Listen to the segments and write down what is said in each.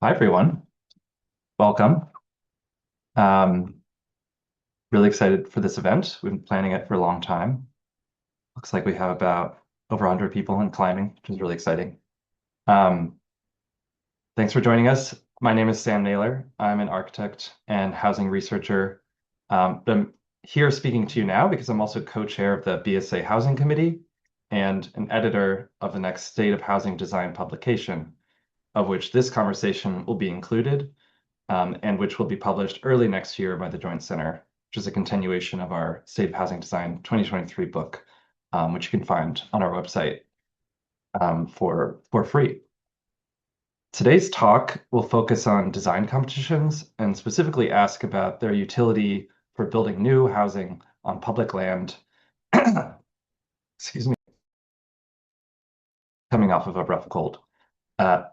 Hi, everyone. Welcome. Um, really excited for this event. We've been planning it for a long time. Looks like we have about over 100 people in climbing, which is really exciting. Um, Thanks for joining us. My name is Sam Naylor. I'm an architect and housing researcher. But I'm here speaking to you now because I'm also co-chair of the BSA Housing Committee and an editor of the next State of Housing Design publication, of which this conversation will be included. And which will be published early next year by the Joint Center, which is a continuation of our State of Housing Design 2023 book, which you can find on our website for free. Today's talk will focus on design competitions and specifically ask about their utility for building new housing on public land. Excuse me, coming off of a rough cold. Uh,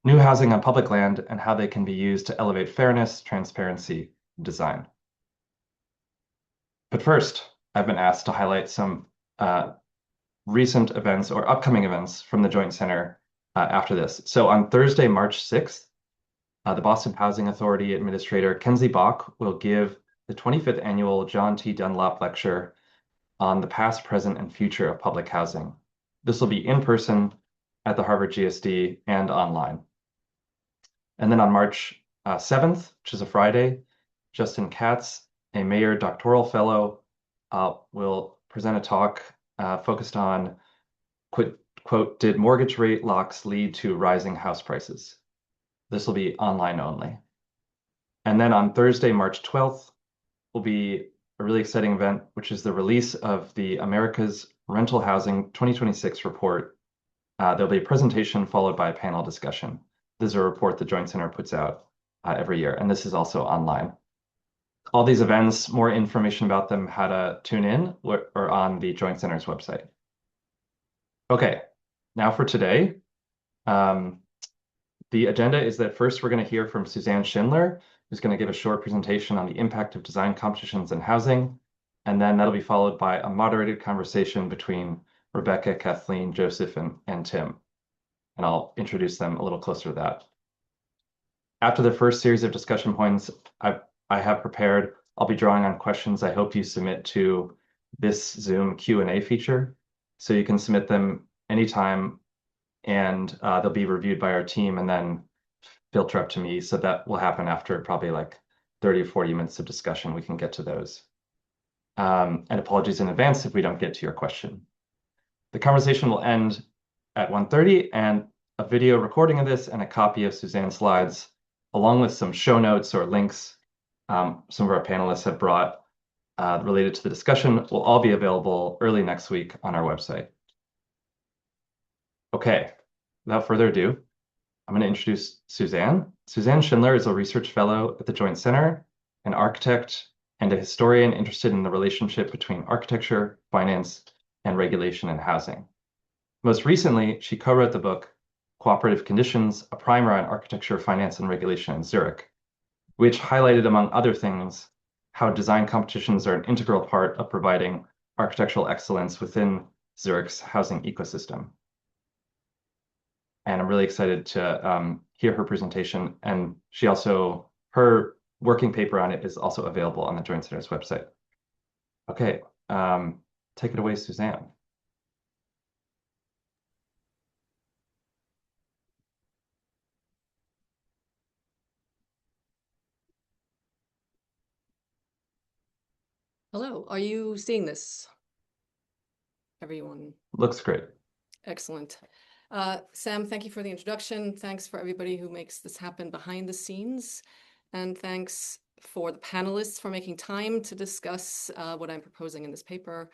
New housing on public land and how they can be used to elevate fairness, transparency, and design. But first, I've been asked to highlight some recent events or upcoming events from the Joint Center after this. So on Thursday, March 6th, the Boston Housing Authority Administrator Kenzie Bach will give the 25th Annual John T. Dunlop Lecture on the past, present, and future of public housing. This will be in person at the Harvard GSD and online. And then on March 7th, which is a Friday, Justin Katz, a Mayer doctoral fellow, will present a talk focused on, quote, did mortgage rate locks lead to rising house prices? This will be online only. And then on Thursday, March 12th, will be a really exciting event, which is the release of the America's Rental Housing 2026 report. There'll be a presentation followed by a panel discussion. This is a report the Joint Center puts out every year, and this is also online. All these events, more information about them, how to tune in, are on the Joint Center's website. Okay, now for today. The agenda is that first we're going to hear from Susanne Schindler, who's going to give a short presentation on the impact of design competitions in housing, and then that'll be followed by a moderated conversation between Rebecca, Kathleen, Joseph, and Tim. And I'll introduce them a little closer to that. After the first series of discussion points I have prepared, I'll be drawing on questions I hope you submit to this Zoom Q&A feature. So you can submit them anytime, and they'll be reviewed by our team and then filter up to me. So that will happen after probably like 30 or 40 minutes of discussion. We can get to those. And apologies in advance if we don't get to your question. The conversation will end at 1:30, and a video recording of this and a copy of Suzanne's slides, along with some show notes or links some of our panelists have brought related to the discussion, will all be available early next week on our website. Okay, without further ado, I'm going to introduce Susanne. Susanne Schindler is a research fellow at the Joint Center, an architect, and a historian interested in the relationship between architecture, finance, and regulation in housing. Most recently, she co-wrote the book Cooperative Conditions, a primer on architecture, finance, and regulation in Zurich, which highlighted, among other things, how design competitions are an integral part of providing architectural excellence within Zurich's housing ecosystem. And I'm really excited to hear her presentation. And her working paper on it is also available on the Joint Center's website. Okay, take it away, Susanne. Hello, are you seeing this? Everyone? Looks great. Excellent. Sam, thank you for the introduction. Thanks for everybody who makes this happen behind the scenes. And thanks for the panelists for making time to discuss what I'm proposing in this paper.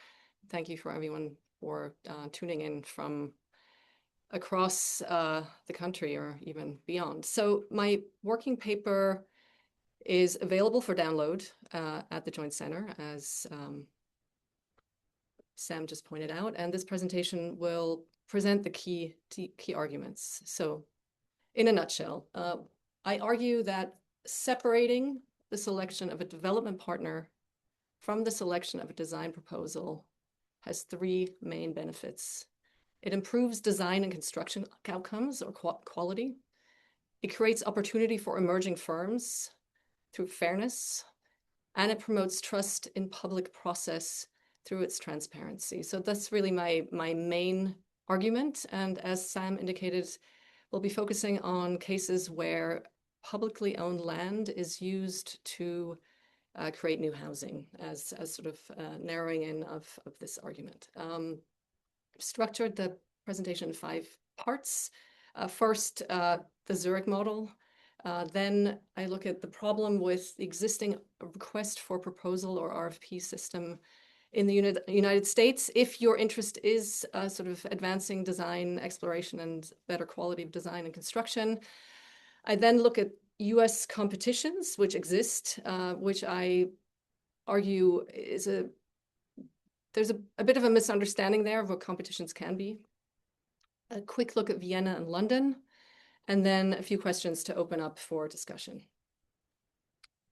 Thank you for everyone for tuning in from across the country or even beyond. So my working paper is available for download at the Joint Center, as Sam just pointed out, and this presentation will present the key arguments. So in a nutshell, I argue that separating the selection of a development partner from the selection of a design proposal has three main benefits. It improves design and construction outcomes or quality. It creates opportunity for emerging firms through fairness, and it promotes trust in public process through its transparency. So that's really my main argument. And as Sam indicated, we'll be focusing on cases where publicly owned land is used to create new housing as sort of narrowing in of this argument. Structured the presentation in 5 parts. First, the Zurich model. Then I look at the problem with the existing request for proposal or RFP system in the United States. If your interest is sort of advancing design, exploration, and better quality of design and construction, I then look at US competitions which exist, which I argue is there's a bit of a misunderstanding there of what competitions can be. A quick look at Vienna and London, and then a few questions to open up for discussion.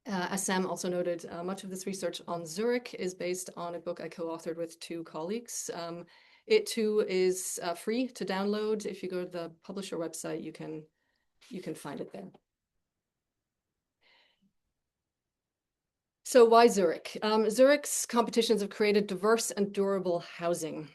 As Sam also noted, much of this research on Zurich is based on a book I co-authored with 2 colleagues. It too is free to download. If you go to the publisher website, you can find it there. So why Zurich? Zurich's competitions have created diverse and durable housing.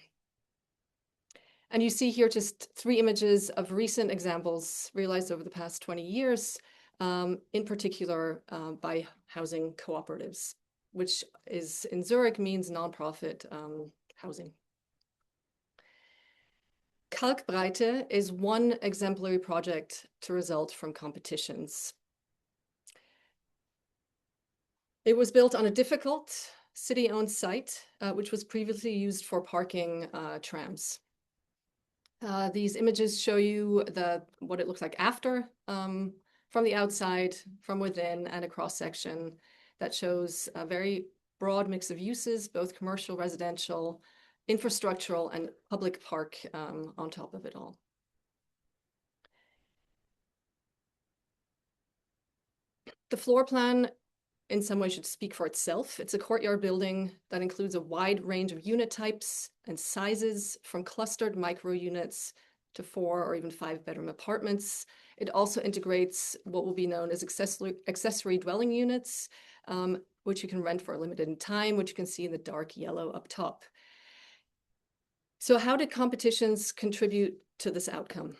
And you see here just 3 images of recent examples realized over the past 20 years, in particular by housing cooperatives, which is in Zurich means nonprofit housing. Kalkbreite is one exemplary project to result from competitions. It was built on a difficult city-owned site, which was previously used for parking trams. These images show you what it looks like after, from the outside, from within, and a cross-section that shows a very broad mix of uses, both commercial, residential, infrastructural, and public park on top of it all. The floor plan in some way should speak for itself. It's a courtyard building that includes a wide range of unit types and sizes, from clustered micro units to 4 or even 5 bedroom apartments. It also integrates what will be known as accessory dwelling units, which you can rent for a limited time, which you can see in the dark yellow up top. So how did competitions contribute to this outcome?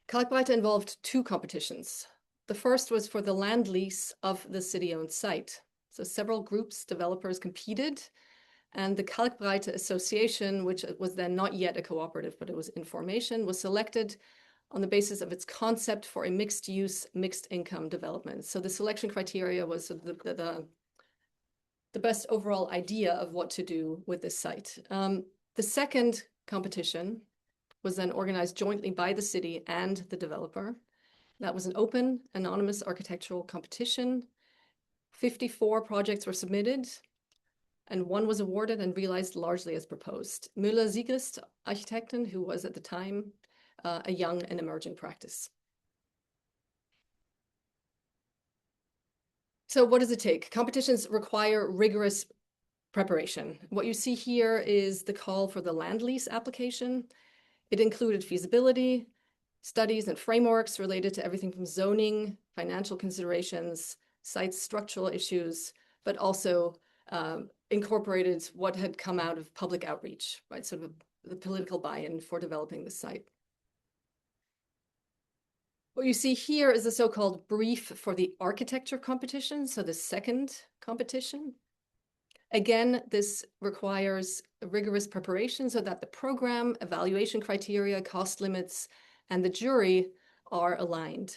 Kalkbreite involved 2 competitions. The first was for the land lease of the city-owned site. So several groups, developers competed, and the Kalkbreite Association, which was then not yet a cooperative, but it was in formation, was selected on the basis of its concept for a mixed-use, mixed-income development. So the selection criteria was the best overall idea of what to do with this site. The second competition was then organized jointly by the city and the developer. That was an open, anonymous architectural competition. 54 projects were submitted, and 1 was awarded and realized largely as proposed. Müller-Siegrist Architekten, who was at the time a young and emerging practice. So what does it take? Competitions require rigorous preparation. What you see here is the call for the land lease application. It included feasibility, studies and frameworks related to everything from zoning, financial considerations, site structural issues, but also incorporated what had come out of public outreach, right? Sort of the political buy-in for developing the site. What you see here is the so-called brief for the architecture competition, so the second competition. Again, this requires rigorous preparation so that the program, evaluation criteria, cost limits, and the jury are aligned.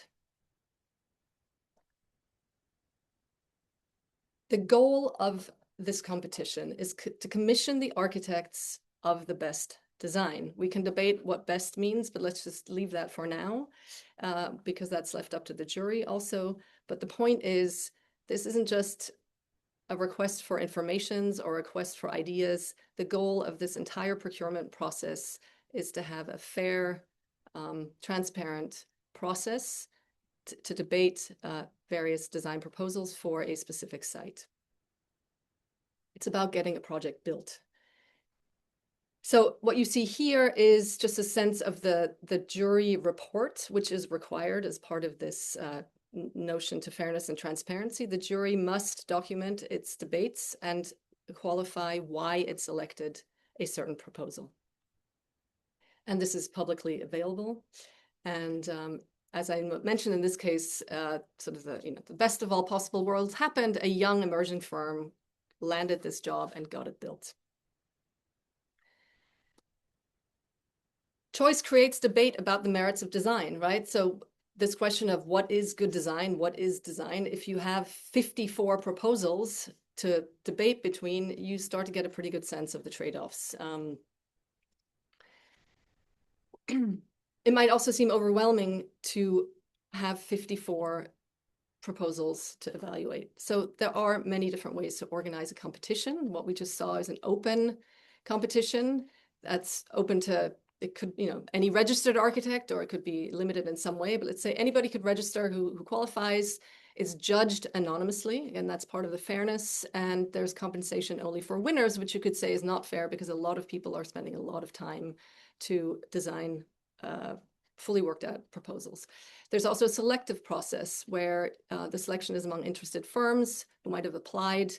The goal of this competition is to commission the architects of the best design. We can debate what best means, but let's just leave that for now, because that's left up to the jury also. But the point is, this isn't just a request for informations or a request for ideas. The goal of this entire procurement process is to have a fair, transparent process to debate various design proposals for a specific site. It's about getting a project built. So what you see here is just a sense of the jury report, which is required as part of this notion to fairness and transparency. The jury must document its debates and qualify why it selected a certain proposal. And this is publicly available. And as I mentioned in this case, sort of the best of all possible worlds happened. A young emerging firm landed this job and got it built. Choice creates debate about the merits of design, right? So this question of what is good design, what is design, if you have 54 proposals to debate between, you start to get a pretty good sense of the trade-offs. It might also seem overwhelming to have 54 proposals to evaluate. So there are many different ways to organize a competition. What we just saw is an open competition that's open to, it could, any registered architect, or it could be limited in some way, but let's say anybody could register who qualifies. Is judged anonymously, and that's part of the fairness. And there's compensation only for winners, which you could say is not fair because a lot of people are spending a lot of time to design fully worked out proposals. There's also a selective process where the selection is among interested firms who might have applied,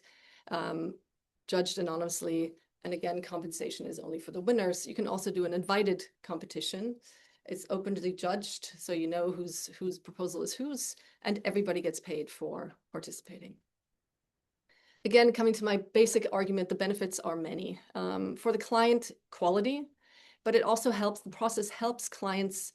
judged anonymously, and again, compensation is only for the winners. You can also do an invited competition. It's openly judged, so you know whose proposal is whose, and everybody gets paid for participating. Again, coming to my basic argument, the benefits are many. For the client, quality, but it also helps, the process helps clients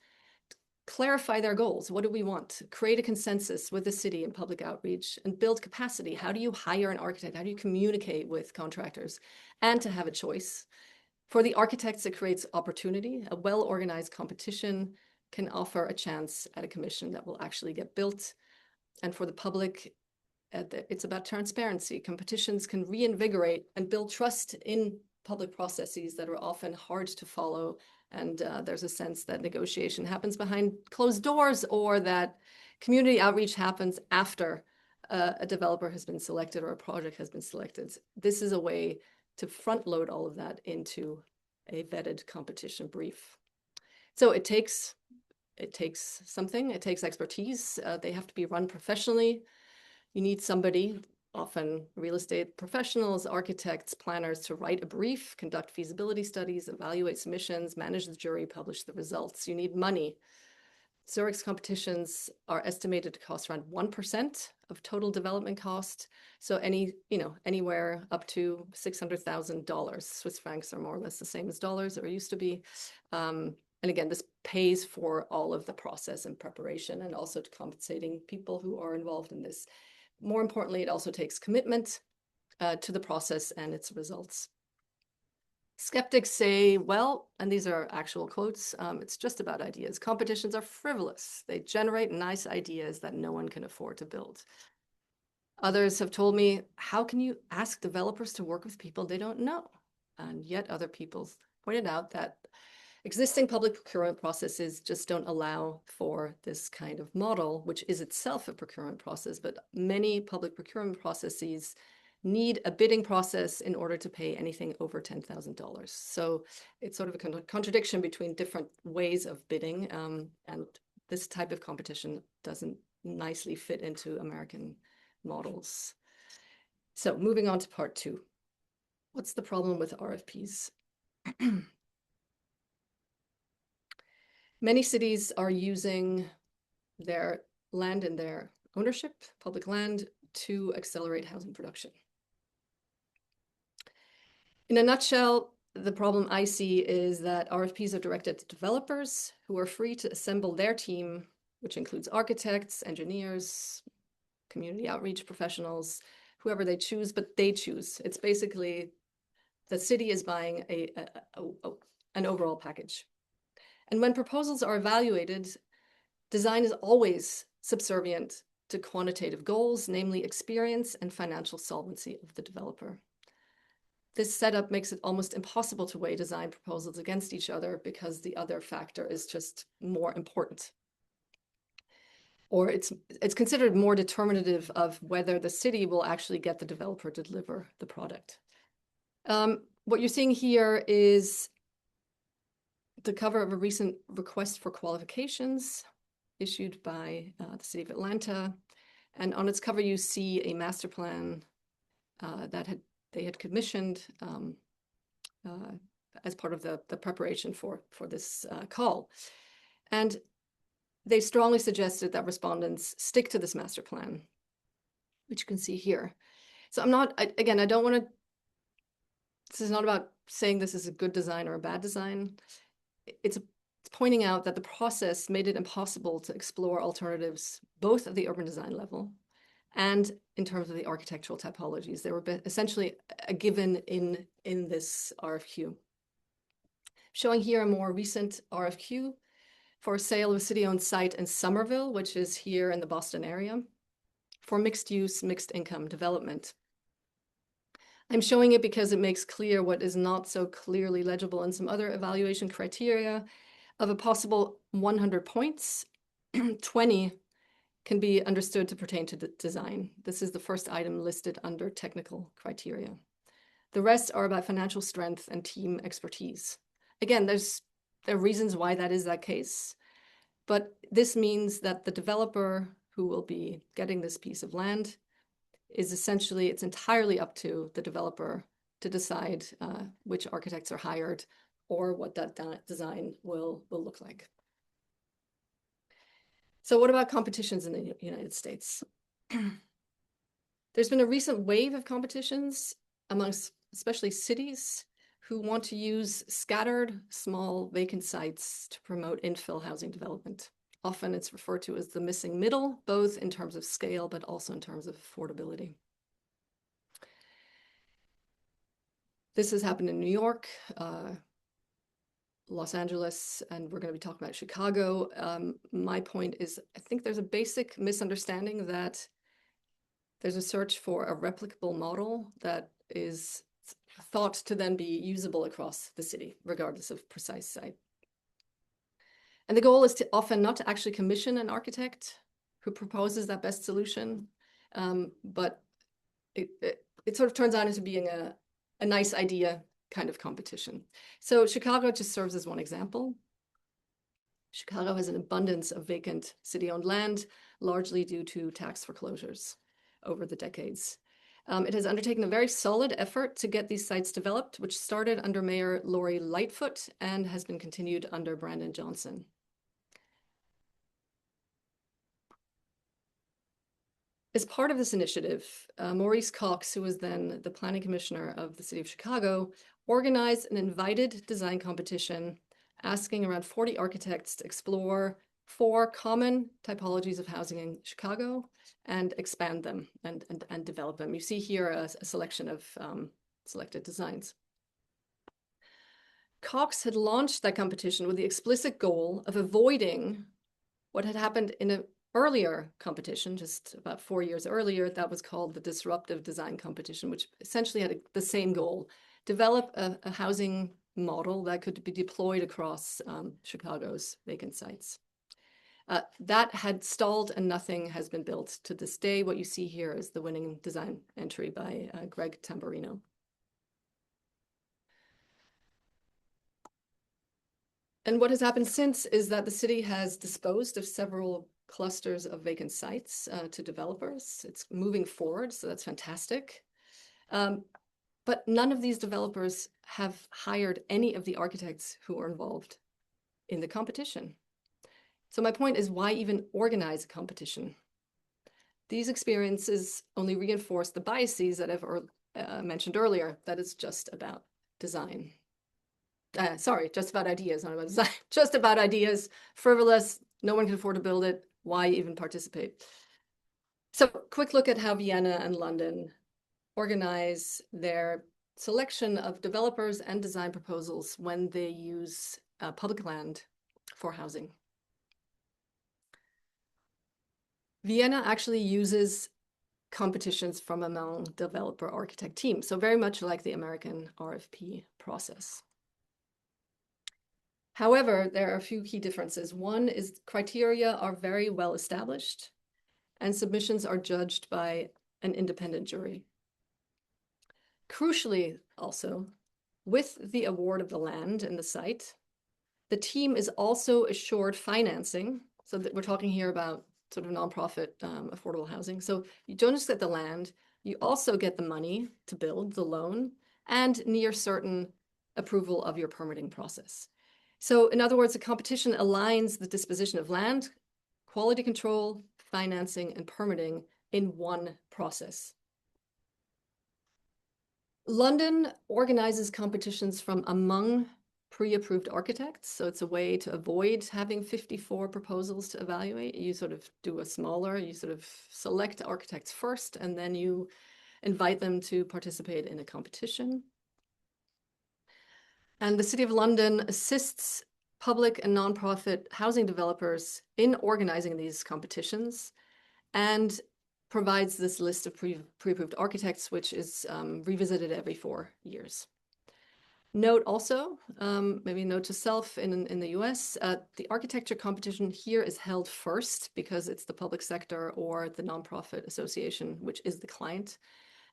clarify their goals. What do we want? Create a consensus with the city and public outreach, and build capacity. How do you hire an architect? How do you communicate with contractors? And to have a choice. For the architects, it creates opportunity. A well-organized competition can offer a chance at a commission that will actually get built. And for the public, it's about transparency. Competitions can reinvigorate and build trust in public processes that are often hard to follow. And there's a sense that negotiation happens behind closed doors, or that community outreach happens after a developer has been selected or a project has been selected. This is a way to front load all of that into a vetted competition brief. So it takes something, it takes expertise. They have to be run professionally. You need somebody, often real estate professionals, architects, planners, to write a brief, conduct feasibility studies, evaluate submissions, manage the jury, publish the results. You need money. Zurich's competitions are estimated to cost around 1% of total development cost. So anywhere up to $600,000. Swiss francs are more or less the same as dollars, or used to be. And again, this pays for all of the process and preparation, and also to compensating people who are involved in this. More importantly, it also takes commitment to the process and its results. Skeptics say, well, and these are actual quotes, it's just about ideas. Competitions are frivolous. They generate nice ideas that no one can afford to build. Others have told me, how can you ask developers to work with people they don't know? And yet other people pointed out that existing public procurement processes just don't allow for this kind of model, which is itself a procurement process, but many public procurement processes need a bidding process in order to pay anything over $10,000. So it's sort of a contradiction between different ways of bidding, and this type of competition doesn't nicely fit into American models. So moving on to part 2. What's the problem with RFPs? Many cities are using their land and their ownership, public land, to accelerate housing production. In a nutshell, the problem I see is that RFPs are directed to developers who are free to assemble their team, which includes architects, engineers, community outreach professionals, whoever they choose, but they choose. It's basically the city is buying an overall package. And when proposals are evaluated, design is always subservient to quantitative goals, namely experience and financial solvency of the developer. This setup makes it almost impossible to weigh design proposals against each other because the other factor is just more important. Or it's considered more determinative of whether the city will actually get the developer to deliver the product. What you're seeing here is the cover of a recent request for qualifications issued by the City of Atlanta. And on its cover, you see a master plan that they had commissioned as part of the preparation for this call. And they strongly suggested that respondents stick to this master plan, which you can see here. So again, I don't want to, this is not about saying this is a good design or a bad design. It's pointing out that the process made it impossible to explore alternatives, both at the urban design level and in terms of the architectural typologies. They were essentially a given in this RFQ. Showing here a more recent RFQ for sale of a city-owned site in Somerville, which is here in the Boston area, for mixed-use, mixed-income development. I'm showing it because it makes clear what is not so clearly legible in some other evaluation criteria. Of a possible 100 points, 20 can be understood to pertain to the design. This is the first item listed under technical criteria. The rest are about financial strength and team expertise. Again, there are reasons why that is that case, but this means that the developer who will be getting this piece of land is essentially, it's entirely up to the developer to decide which architects are hired or what that design will look like. So what about competitions in the United States? There's been a recent wave of competitions amongst especially cities who want to use scattered small vacant sites to promote infill housing development. Often it's referred to as the missing middle, both in terms of scale, but also in terms of affordability. This has happened in New York, Los Angeles, and we're going to be talking about Chicago. My point is, I think there's a basic misunderstanding that there's a search for a replicable model that is thought to then be usable across the city, regardless of precise site. And the goal is to often not to actually commission an architect who proposes that best solution, but it sort of turns out into being a nice idea kind of competition. So Chicago just serves as one example. Chicago has an abundance of vacant city-owned land, largely due to tax foreclosures over the decades. It has undertaken a very solid effort to get these sites developed, which started under Mayor Lori Lightfoot and has been continued under Brandon Johnson. As part of this initiative, Maurice Cox, who was then the planning commissioner of the city of Chicago, organized an invited design competition asking around 40 architects to explore 4 common typologies of housing in Chicago and expand them and develop them. You see here a selection of selected designs. Cox had launched that competition with the explicit goal of avoiding what had happened in an earlier competition, just about 4 years earlier, that was called the Disruptive Design Competition, which essentially had the same goal: develop a housing model that could be deployed across Chicago's vacant sites. That had stalled and nothing has been built to this day. What you see here is the winning design entry by Greg Tamburino. And what has happened since is that the city has disposed of several clusters of vacant sites to developers. It's moving forward, so that's fantastic. But none of these developers have hired any of the architects who are involved in the competition. So my point is, why even organize a competition? These experiences only reinforce the biases that I've mentioned earlier, that it's just about design. Sorry, just about ideas, not about design. Just about ideas, frivolous, no one can afford to build it. Why even participate? So quick look at how Vienna and London organize their selection of developers and design proposals when they use public land for housing. Vienna actually uses competitions from among developer architect teams, so very much like the American RFP process. However, there are a few key differences. One is criteria are very well established and submissions are judged by an independent jury. Crucially, also, with the award of the land and the site, The team is also assured financing. So that we're talking here about sort of nonprofit affordable housing. So you don't just get the land, you also get the money to build the loan and near certain approval of your permitting process. So in other words, the competition aligns the disposition of land, quality control, financing, and permitting in one process. London organizes competitions from among pre-approved architects. So it's a way to avoid having 54 proposals to evaluate. You sort of do a smaller, you sort of select architects first, and then you invite them to participate in a competition. And the City of London assists public and nonprofit housing developers in organizing these competitions and provides this list of pre-approved architects, which is revisited every 4 years. Note also, maybe note to self in the US, the architecture competition here is held first because it's the public sector or the nonprofit association, which is the client.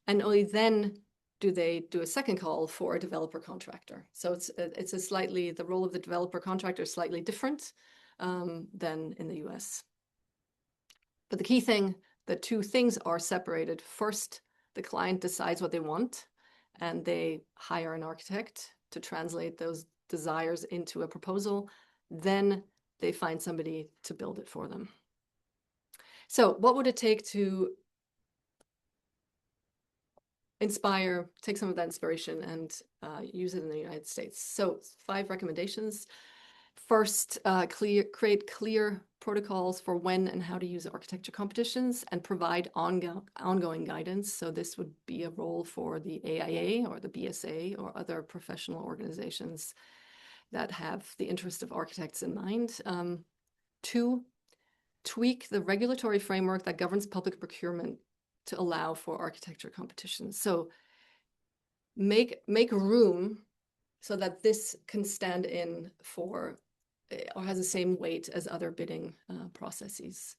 And only then do they do a second call for a developer contractor. So it's a slightly, the role of the developer contractor is slightly different than in the US. But the key thing, the two things are separated. First, the client decides what they want, and they hire an architect to translate those desires into a proposal. Then they find somebody to build it for them. So what would it take to take some of that inspiration and use it in the United States? So 5 recommendations. First, create clear protocols for when and how to use architecture competitions and provide ongoing guidance. So this would be a role for the AIA or the BSA or other professional organizations that have the interest of architects in mind. 2, tweak the regulatory framework that governs public procurement to allow for architecture competitions. So make room so that this can stand in for or has the same weight as other bidding processes.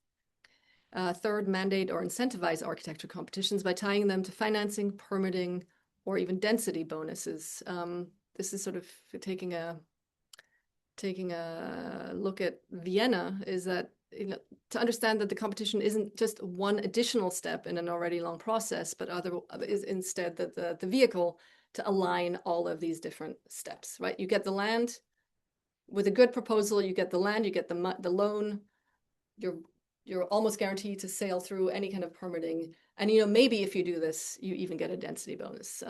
Third, mandate or incentivize architecture competitions by tying them to financing, permitting, or even density bonuses. This is sort of taking a look at Vienna, is that to understand that the competition isn't just one additional step in an already long process, but is instead that the vehicle to align all of these different steps, right? You get the land. With a good proposal, you get the land, you get the loan, you're almost guaranteed to sail through any kind of permitting. And maybe if you do this, you even get a density bonus.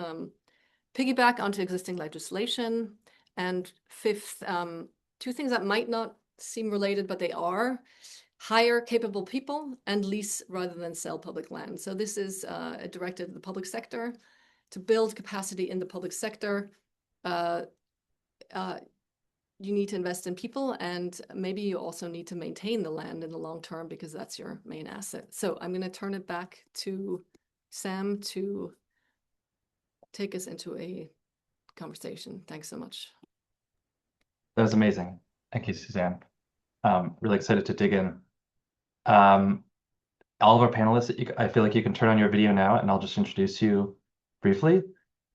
Piggyback onto existing legislation. And 5th, 2 things that might not seem related, but they are: hire capable people and lease rather than sell public land. So this is directed to the public sector. To build capacity in the public sector, you need to invest in people, and maybe you also need to maintain the land in the long term because that's your main asset. So I'm going to turn it back to Sam to take us into a conversation. Thanks so much. That was amazing. Thank you, Susanne. Really excited to dig in. All of our panelists, I feel like you can turn on your video now, and I'll just introduce you briefly.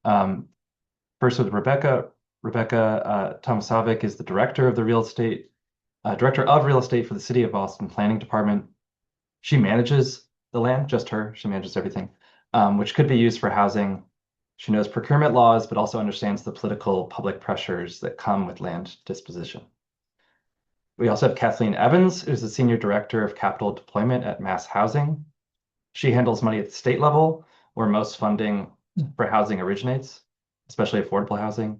First with Rebecca. Rebecca Tomasovic is the director of real estate for the City of Boston Planning Department. She manages the land, just her. She manages everything, which could be used for housing. She knows procurement laws, but also understands the political public pressures that come with land disposition. We also have Kathleen Evans, who's the Senior Director of Capital Deployment at Mass Housing. She handles money at the state level, where most funding for housing originates, especially affordable housing.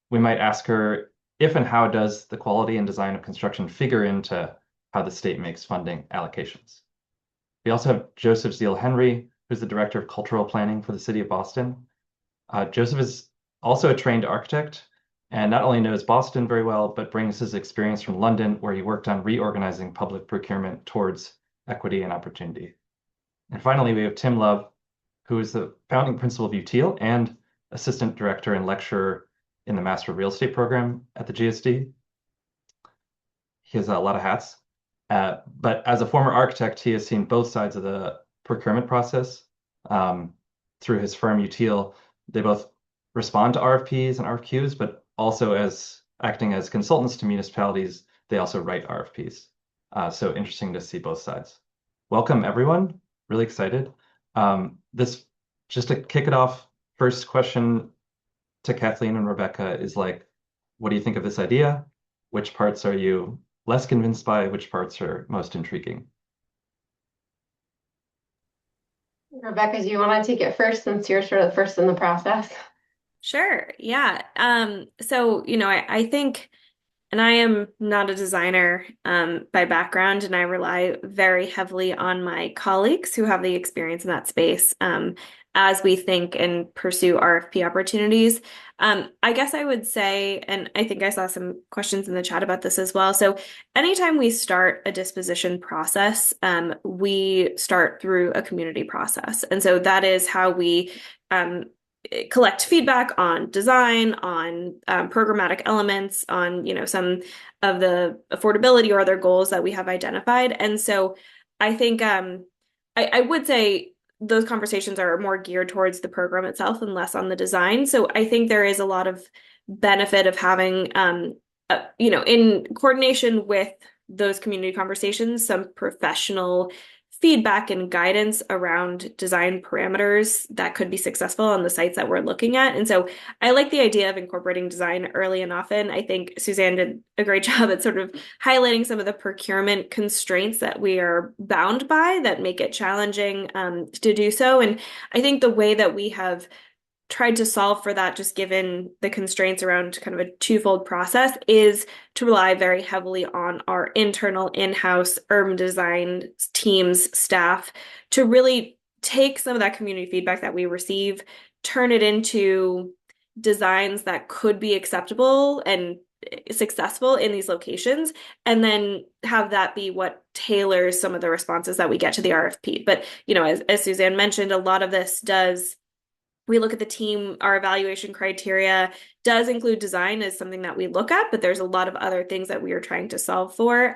We might ask her if and how does the quality and design of construction figure into how the state makes funding allocations. We also have Joseph Zeal-Henry, who's the Director of Cultural Planning for the City of Boston. Joseph is also a trained architect and not only knows Boston very well, but brings his experience from London, where he worked on reorganizing public procurement towards equity and opportunity. And finally, we have Tim Love, who is the founding principal of UTEAL and assistant director and lecturer in the Master Real Estate program at the GSD. He has a lot of hats, but as a former architect, he has seen both sides of the procurement process. Through his firm UTEAL, they both respond to RFPs and RFQs, but also as acting as consultants to municipalities. They also write RFPs. So interesting to see both sides. Welcome, everyone. Really excited. This, just to kick it off, first question to Kathleen and Rebecca is like, what do you think of this idea? Which parts are you less convinced by? Which parts are most intriguing? Rebecca, do you want to take it first since you're sort of first in the process? Sure. Yeah. I think, and I am not a designer by background, and I rely very heavily on my colleagues who have the experience in that space as we think and pursue RFP opportunities. I guess I would say, and I think I saw some questions in the chat about this as well. So anytime we start a disposition process, we start through a community process. And so that is how we collect feedback on design, on programmatic elements, on some of the affordability or other goals that we have identified. And so I think I would say those conversations are more geared towards the program itself and less on the design. So I think there is a lot of benefit of having in coordination with those community conversations, some professional feedback and guidance around design parameters that could be successful on the sites that we're looking at. And so I like the idea of incorporating design early and often. I think Susanne did a great job at sort of highlighting some of the procurement constraints that we are bound by that make it challenging to do so. And I think the way that we have tried to solve for that, just given the constraints around kind of a twofold process, is to rely very heavily on our internal in-house urban design teams, staff, to really take some of that community feedback that we receive, turn it into designs that could be acceptable and successful in these locations, and then have that be what tailors some of the responses that we get to the RFP. But, as Susanne mentioned, a lot of this we look at the team, our evaluation criteria does include design as something that we look at, but there's a lot of other things that we are trying to solve for.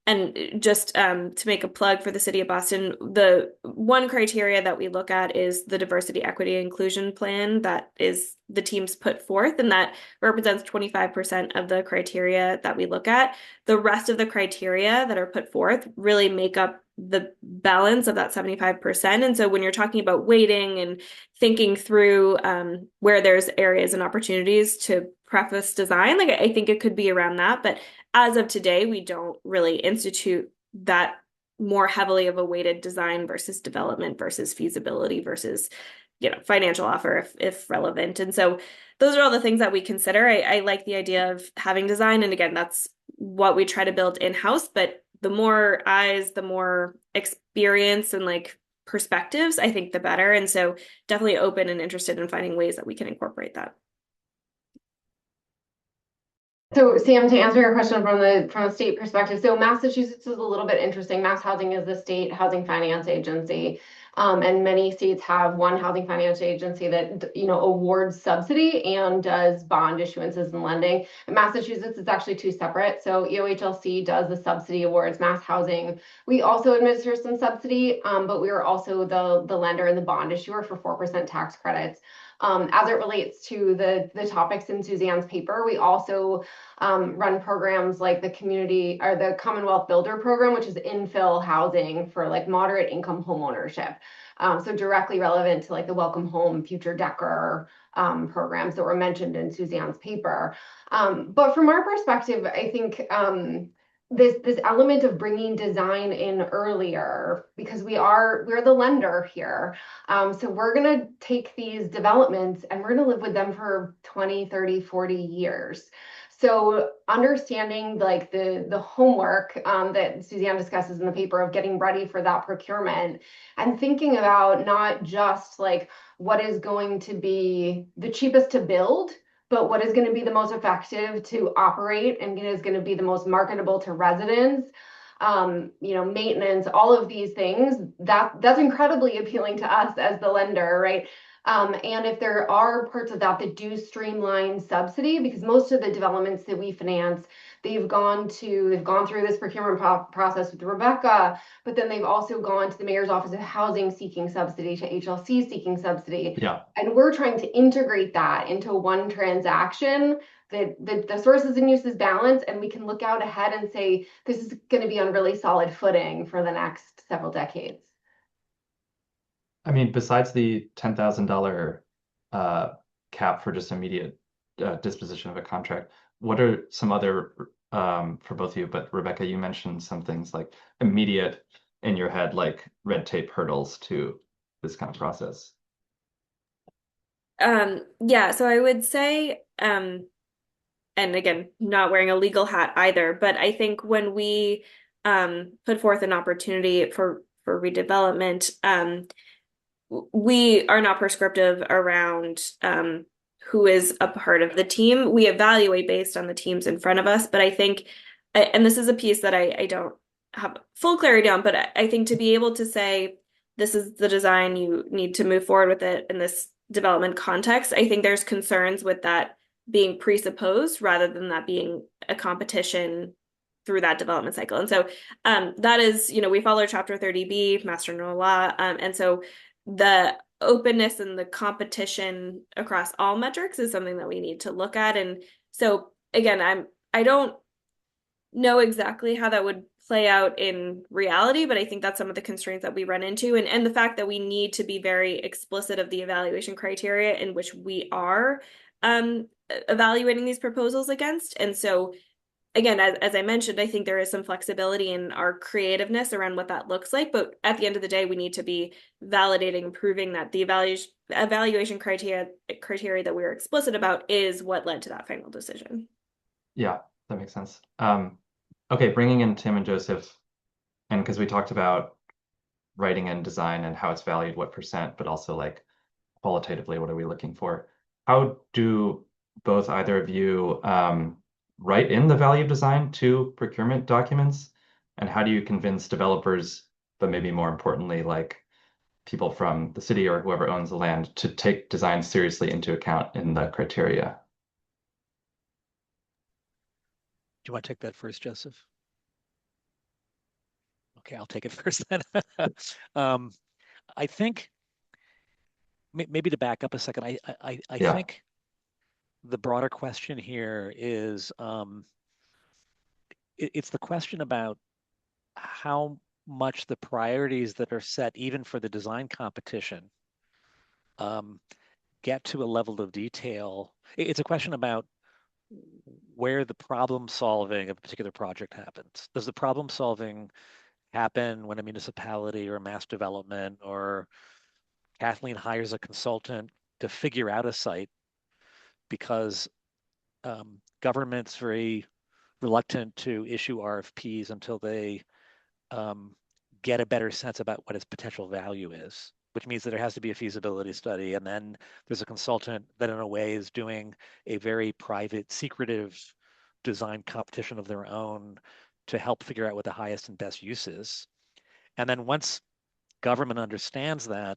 And just to make a plug for the city of Boston, the one criteria that we look at is the diversity, equity, inclusion plan that is the team's put forth, and that represents 25% of the criteria that we look at. The rest of the criteria that are put forth really make up the balance of that 75%. And so when you're talking about weighting and thinking through where there's areas and opportunities to preface design, like I think it could be around that. But as of today, we don't really institute that more heavily of a weighted design versus development versus feasibility versus financial offer if relevant. And so those are all the things that we consider. I like the idea of having design. And again, that's what we try to build in-house. But the more eyes, the more experience and perspectives, I think the better. And so definitely open and interested in finding ways that we can incorporate that. So Sam, to answer your question from the state perspective, so Massachusetts is a little bit interesting. Mass Housing is the state housing finance agency. And many states have one housing finance agency that awards subsidy and does bond issuances and lending. In Massachusetts, it's actually two separate. So EOHLC does the subsidy awards. Mass Housing, we also administer some subsidy, but we are also the lender and the bond issuer for 4% tax credits. As it relates to the topics in Suzanne's paper, we also run programs like the community or the Commonwealth Builder Program, which is infill housing for moderate income home ownership. So directly relevant to the Welcome Home, Future Decker programs that were mentioned in Suzanne's paper. But from our perspective, I think this element of bringing design in earlier, because we're the lender here. So we're going to take these developments and we're going to live with them for 20, 30, 40 years. So understanding the homework that Suzanne discusses in the paper of getting ready for that procurement and thinking about not just what is going to be the cheapest to build, but what is going to be the most effective to operate and is going to be the most marketable to residents, maintenance, all of these things, that's incredibly appealing to us as the lender, right? And if there are parts of that do streamline subsidy, because most of the developments that we finance, they've gone through this procurement process with Rebecca, but then they've also gone to the mayor's office of housing seeking subsidy, to HLC seeking subsidy. Yeah. And we're trying to integrate that into one transaction, that the sources and uses balance, and we can look out ahead and say, this is going to be on really solid footing for the next several decades. I mean, besides the $10,000 cap for just immediate disposition of a contract, what are some other, for both of you, but Rebecca, you mentioned some things like immediate in your head, like red tape hurdles to this kind of process? Yeah, so I would say, and again, not wearing a legal hat either, but I think when we put forth an opportunity for redevelopment, we are not prescriptive around who is a part of the team. We evaluate based on the teams in front of us, but I think, and this is a piece that I don't have full clarity on, but I think to be able to say, this is the design, you need to move forward with it in this development context, I think there's concerns with that being presupposed rather than that being a competition through that development cycle. And so that is, we follow Chapter 30B, Master General Law. And so the openness and the competition across all metrics is something that we need to look at. And so again, I don't know exactly how that would play out in reality, but I think that's some of the constraints that we run into, and the fact that we need to be very explicit of the evaluation criteria in which we are evaluating these proposals against. And so again, as I mentioned, I think there is some flexibility in our creativeness around what that looks like, but at the end of the day, we need to be validating and proving that the evaluation criteria that we were explicit about is what led to that final decision. Yeah, that makes sense. Okay, bringing in Tim and Joseph, and because we talked about writing and design and how it's valued, what percent, but also like qualitatively, what are we looking for? How do both either of you write in the value of design to procurement documents? And how do you convince developers, but maybe more importantly, like people from the city or whoever owns the land, to take design seriously into account in the criteria? Do you want to take that first, Joseph? Okay, I'll take it first then. I think maybe to back up a second, I Yeah. think the broader question here is it's the question about how much the priorities that are set even for the design competition get to a level of detail. It's a question about where the problem solving of a particular project happens. Does the problem solving happen when a municipality or mass development or Kathleen hires a consultant to figure out a site because government's very reluctant to issue RFPs until they get a better sense about what its potential value is, which means that there has to be a feasibility study. And then there's a consultant that in a way is doing a very private, secretive design competition of their own to help figure out what the highest and best use is. And then once government understands that,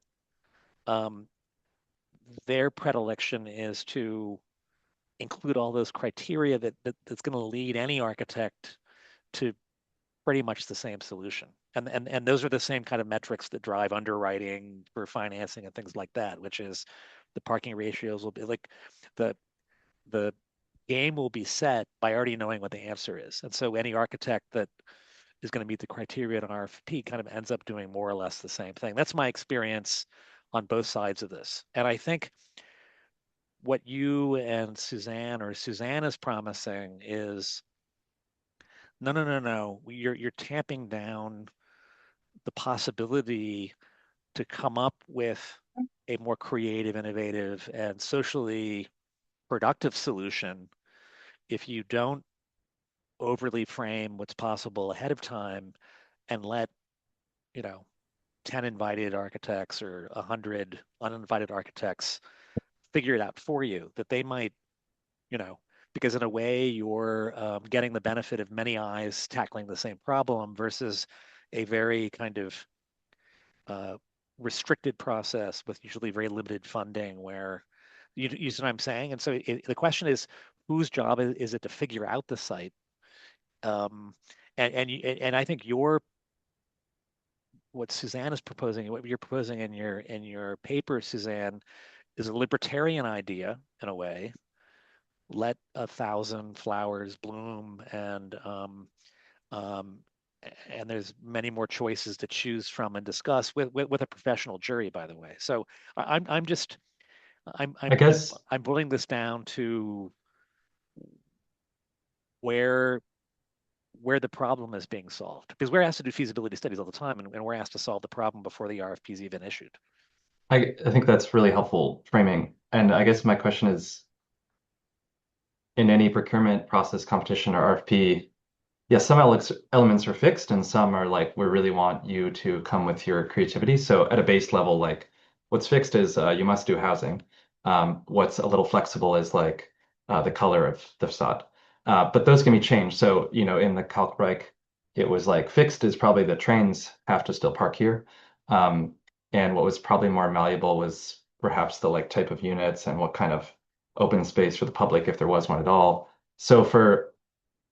their predilection is to include all those criteria that's going to lead any architect to pretty much the same solution. And those are the same kind of metrics that drive underwriting for financing and things like that, which is the parking ratios will be like the game will be set by already knowing what the answer is. And so any architect that is going to meet the criteria in an RFP kind of ends up doing more or less the same thing. That's my experience on both sides of this. And I think what you and Susanne is promising is no. You're tamping down the possibility to come up with a more creative, innovative, and socially productive solution if you don't overly frame what's possible ahead of time and let, 10 invited architects or 100 uninvited architects figure it out for you, that they might, because in a way you're getting the benefit of many eyes tackling the same problem versus a very kind of restricted process with usually very limited funding where you see what I'm saying? And so the question is, whose job is it to figure out the site And I think what Suzanne is proposing, what you're proposing in your paper, Suzanne, is a libertarian idea in a way. Let 1,000 flowers bloom, um, and there's many more choices to choose from and discuss with a professional jury, by the way. So I'm just I'm I I'm I'm guess I'm boiling this down to where the problem is being solved, because we're asked to do feasibility studies all the time, and we're asked to solve the problem before the RFP is even issued. I think that's really helpful framing. And I guess my question is, in any procurement process, competition, or RFP, yes, some elements are fixed and some are like, we really want you to come with your creativity. So at a base level, like what's fixed is you must do housing. What's a little flexible is like the color of the facade. But those can be changed. So, in the Kalkbreak, it was like fixed is probably the trains have to still park here. Um, and what was probably more malleable was perhaps the like type of units and what kind of open space for the public, if there was one at all. So for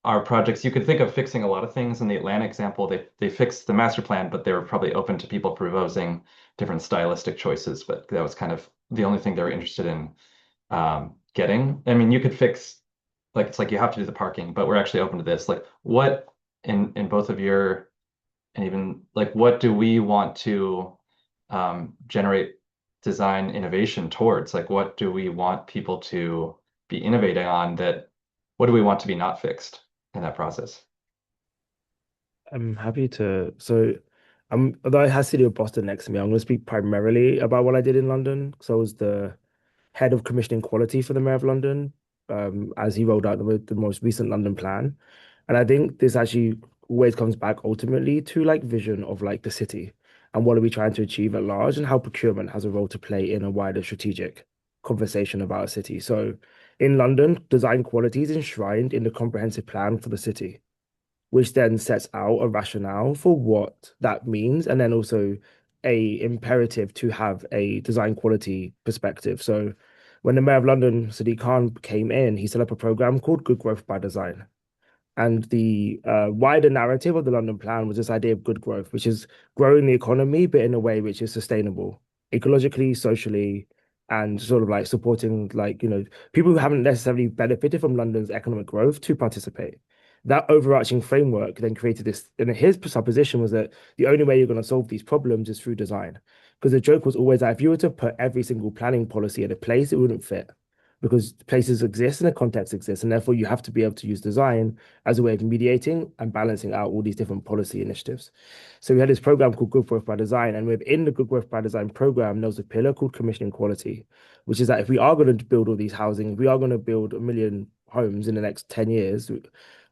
our projects, you could think of fixing a lot of things. In the Atlanta example, they fixed the master plan, but they were probably open to people proposing different stylistic choices. But that was kind of the only thing they were interested in getting. I mean, you could fix like it's like you have to do the parking, but we're actually open to this. Like what in both of your and even like what do we want to generate design innovation towards? Like what do we want people to be innovating on that what do we want to be not fixed in that process? I'm happy to. So, although it has City of Boston next to me, I'm going to speak primarily about what I did in London. So, I was the head of commissioning quality for the Mayor of London, as he rolled out the most recent London plan. And I think this actually always comes back ultimately to like vision of like the city and what are we trying to achieve at large and how procurement has a role to play in a wider strategic conversation about a city. So, in London, design quality is enshrined in the comprehensive plan for the city, which then sets out a rationale for what that means, and then also a imperative to have a design quality perspective. So when the Mayor of London, Sadiq Khan, came in, he set up a program called Good Growth by Design. And the wider narrative of the London plan was this idea of good growth, which is growing the economy, but in a way which is sustainable, ecologically, socially, and sort of like supporting like, people who haven't necessarily benefited from London's economic growth to participate. That overarching framework then created this, and his supposition was that the only way you're going to solve these problems is through design. Because the joke was always that if you were to put every single planning policy in a place, it wouldn't fit because places exist and a context exists, and therefore you have to be able to use design as a way of mediating and balancing out all these different policy initiatives. So we had this program called Good Growth by Design, and within the Good Growth by Design program, there was a pillar called commissioning quality, which is that if we are going to build all these housing, if we are going to build 1 million homes in the next 10 years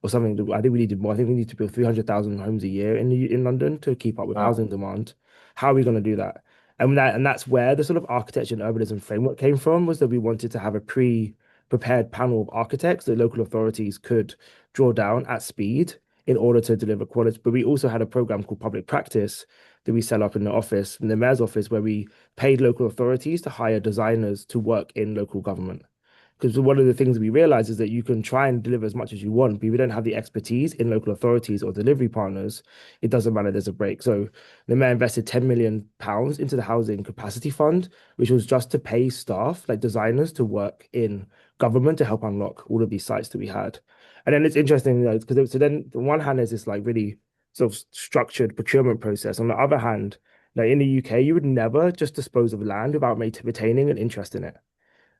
or something, I think we needed more. I think we need to build 300,000 homes a year in London to keep up with Wow. housing demand. How are we going to do that? And that's where the sort of architecture and urbanism framework came from, was that we wanted to have a prepared panel of architects that local authorities could draw down at speed in order to deliver quality. But we also had a program called Public Practice that we set up in the office, in the mayor's office, where we paid local authorities to hire designers to work in local government. Because one of the things we realize is that you can try and deliver as much as you want, but if you don't have the expertise in local authorities or delivery partners, it doesn't matter, there's a break. So the mayor invested £10 million into the housing capacity fund, which was just to pay staff, like designers, to work in government to help unlock all of these sites that we had. And then it's interesting, because so then on one hand, there's this like really sort of structured procurement process. On the other hand, like in the UK, you would never just dispose of land without retaining an interest in it.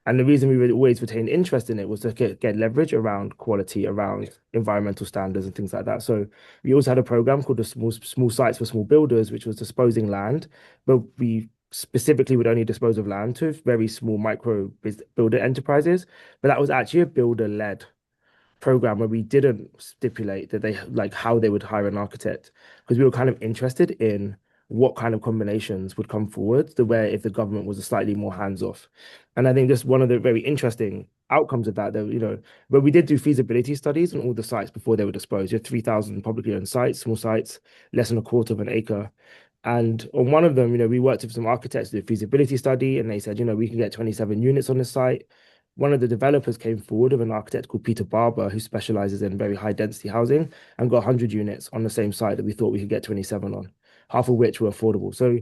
And the reason we would always retain interest in it was to get leverage around quality, around environmental standards and things like that. So we also had a program called the small sites for small builders, which was disposing land, but we specifically would only dispose of land to very small micro builder enterprises. But that was actually a builder-led program where we didn't stipulate that they like how they would hire an architect, because we were kind of interested in what kind of combinations would come forward the way if the government was a slightly more hands-off. And I think just one of the very interesting outcomes of that, though, but we did do feasibility studies on all the sites before they were disposed. You have 3,000 publicly owned sites, small sites, less than a quarter of an acre. And on one of them, we worked with some architects to do a feasibility study, and they said, we can get 27 units on the site. one of the developers came forward with an architect called Peter Barber, who specializes in very high density housing, and got 100 units on the same site that we thought we could get 27 on, half of which were affordable. So,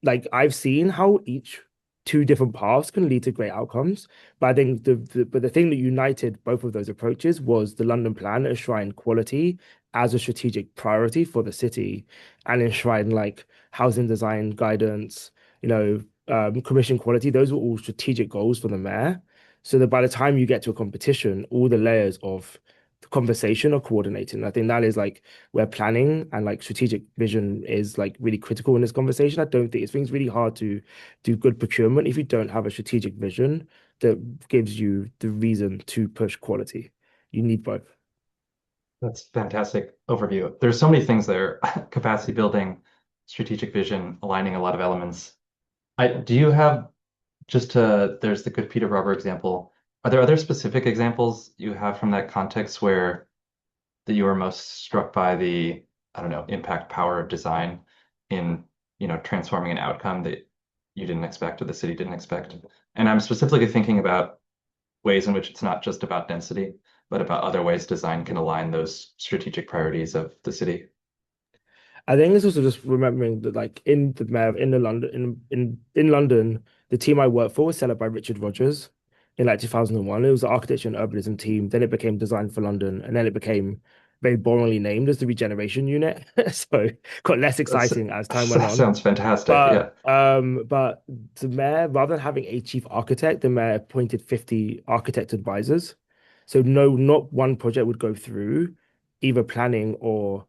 like, I've seen how each two different paths can lead to great outcomes. But I think the thing that united both of those approaches was the London plan enshrined quality as a strategic priority for the city, and enshrined like housing design guidance, commission quality. Those were all strategic goals for the mayor. So that by the time you get to a competition, all the layers of the conversation are coordinated. And I think that is like where planning and like strategic vision is like really critical in this conversation. I don't think it's really hard to do good procurement if you don't have a strategic vision that gives you the reason to push quality. You need both. That's fantastic overview. There's so many things there. Capacity building, strategic vision, aligning a lot of elements. Do you have there's the good Peter Barber example. Are there other specific examples you have from that context where that you were most struck by the, I don't know, impact power of design in, transforming an outcome that you didn't expect or the city didn't expect? And I'm specifically thinking about ways in which it's not just about density, but about other ways design can align those strategic priorities of the city. I think it's also just remembering that, like in the Mayor in the London in London, the team I worked for was set up by Richard Rogers in like 2001. It was the architecture and urbanism team. Then it became Design for London, and then it became very boringly named as the Regeneration Unit. So it got less exciting as time went That on. sounds fantastic. Yeah. But the mayor, rather than having a chief architect, the mayor appointed 50 architect advisors. So no, not one project would go through either planning or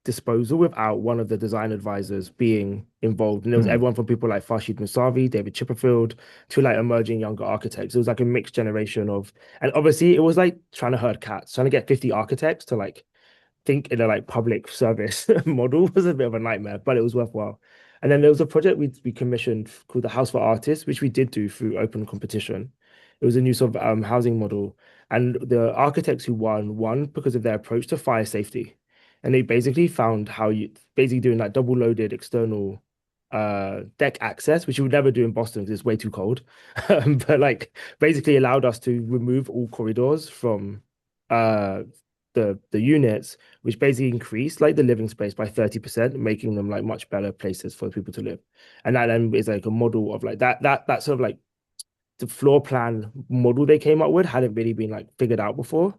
disposal without one of the design advisors being involved. And it was Mhm. everyone from people like Farshid Musavi, David Chipperfield, to like emerging younger architects. It was like a mixed generation of, and obviously it was like trying to herd cats, trying to get 50 architects to like think in a like public service model was a bit of a nightmare, but it was worthwhile. And then there was a project we commissioned called the House for Artists, which we did do through open competition. It was a new sort of housing model, and the architects who won because of their approach to fire safety. And they basically found how you basically doing like double loaded external deck access, which you would never do in Boston because it's way too cold. But like basically allowed us to remove all corridors from uh the units, which basically increased like the living space by 30%, making them like much better places for people to live. And that then is like a model of like that sort of like the floor plan model they came up with hadn't really been like figured out before.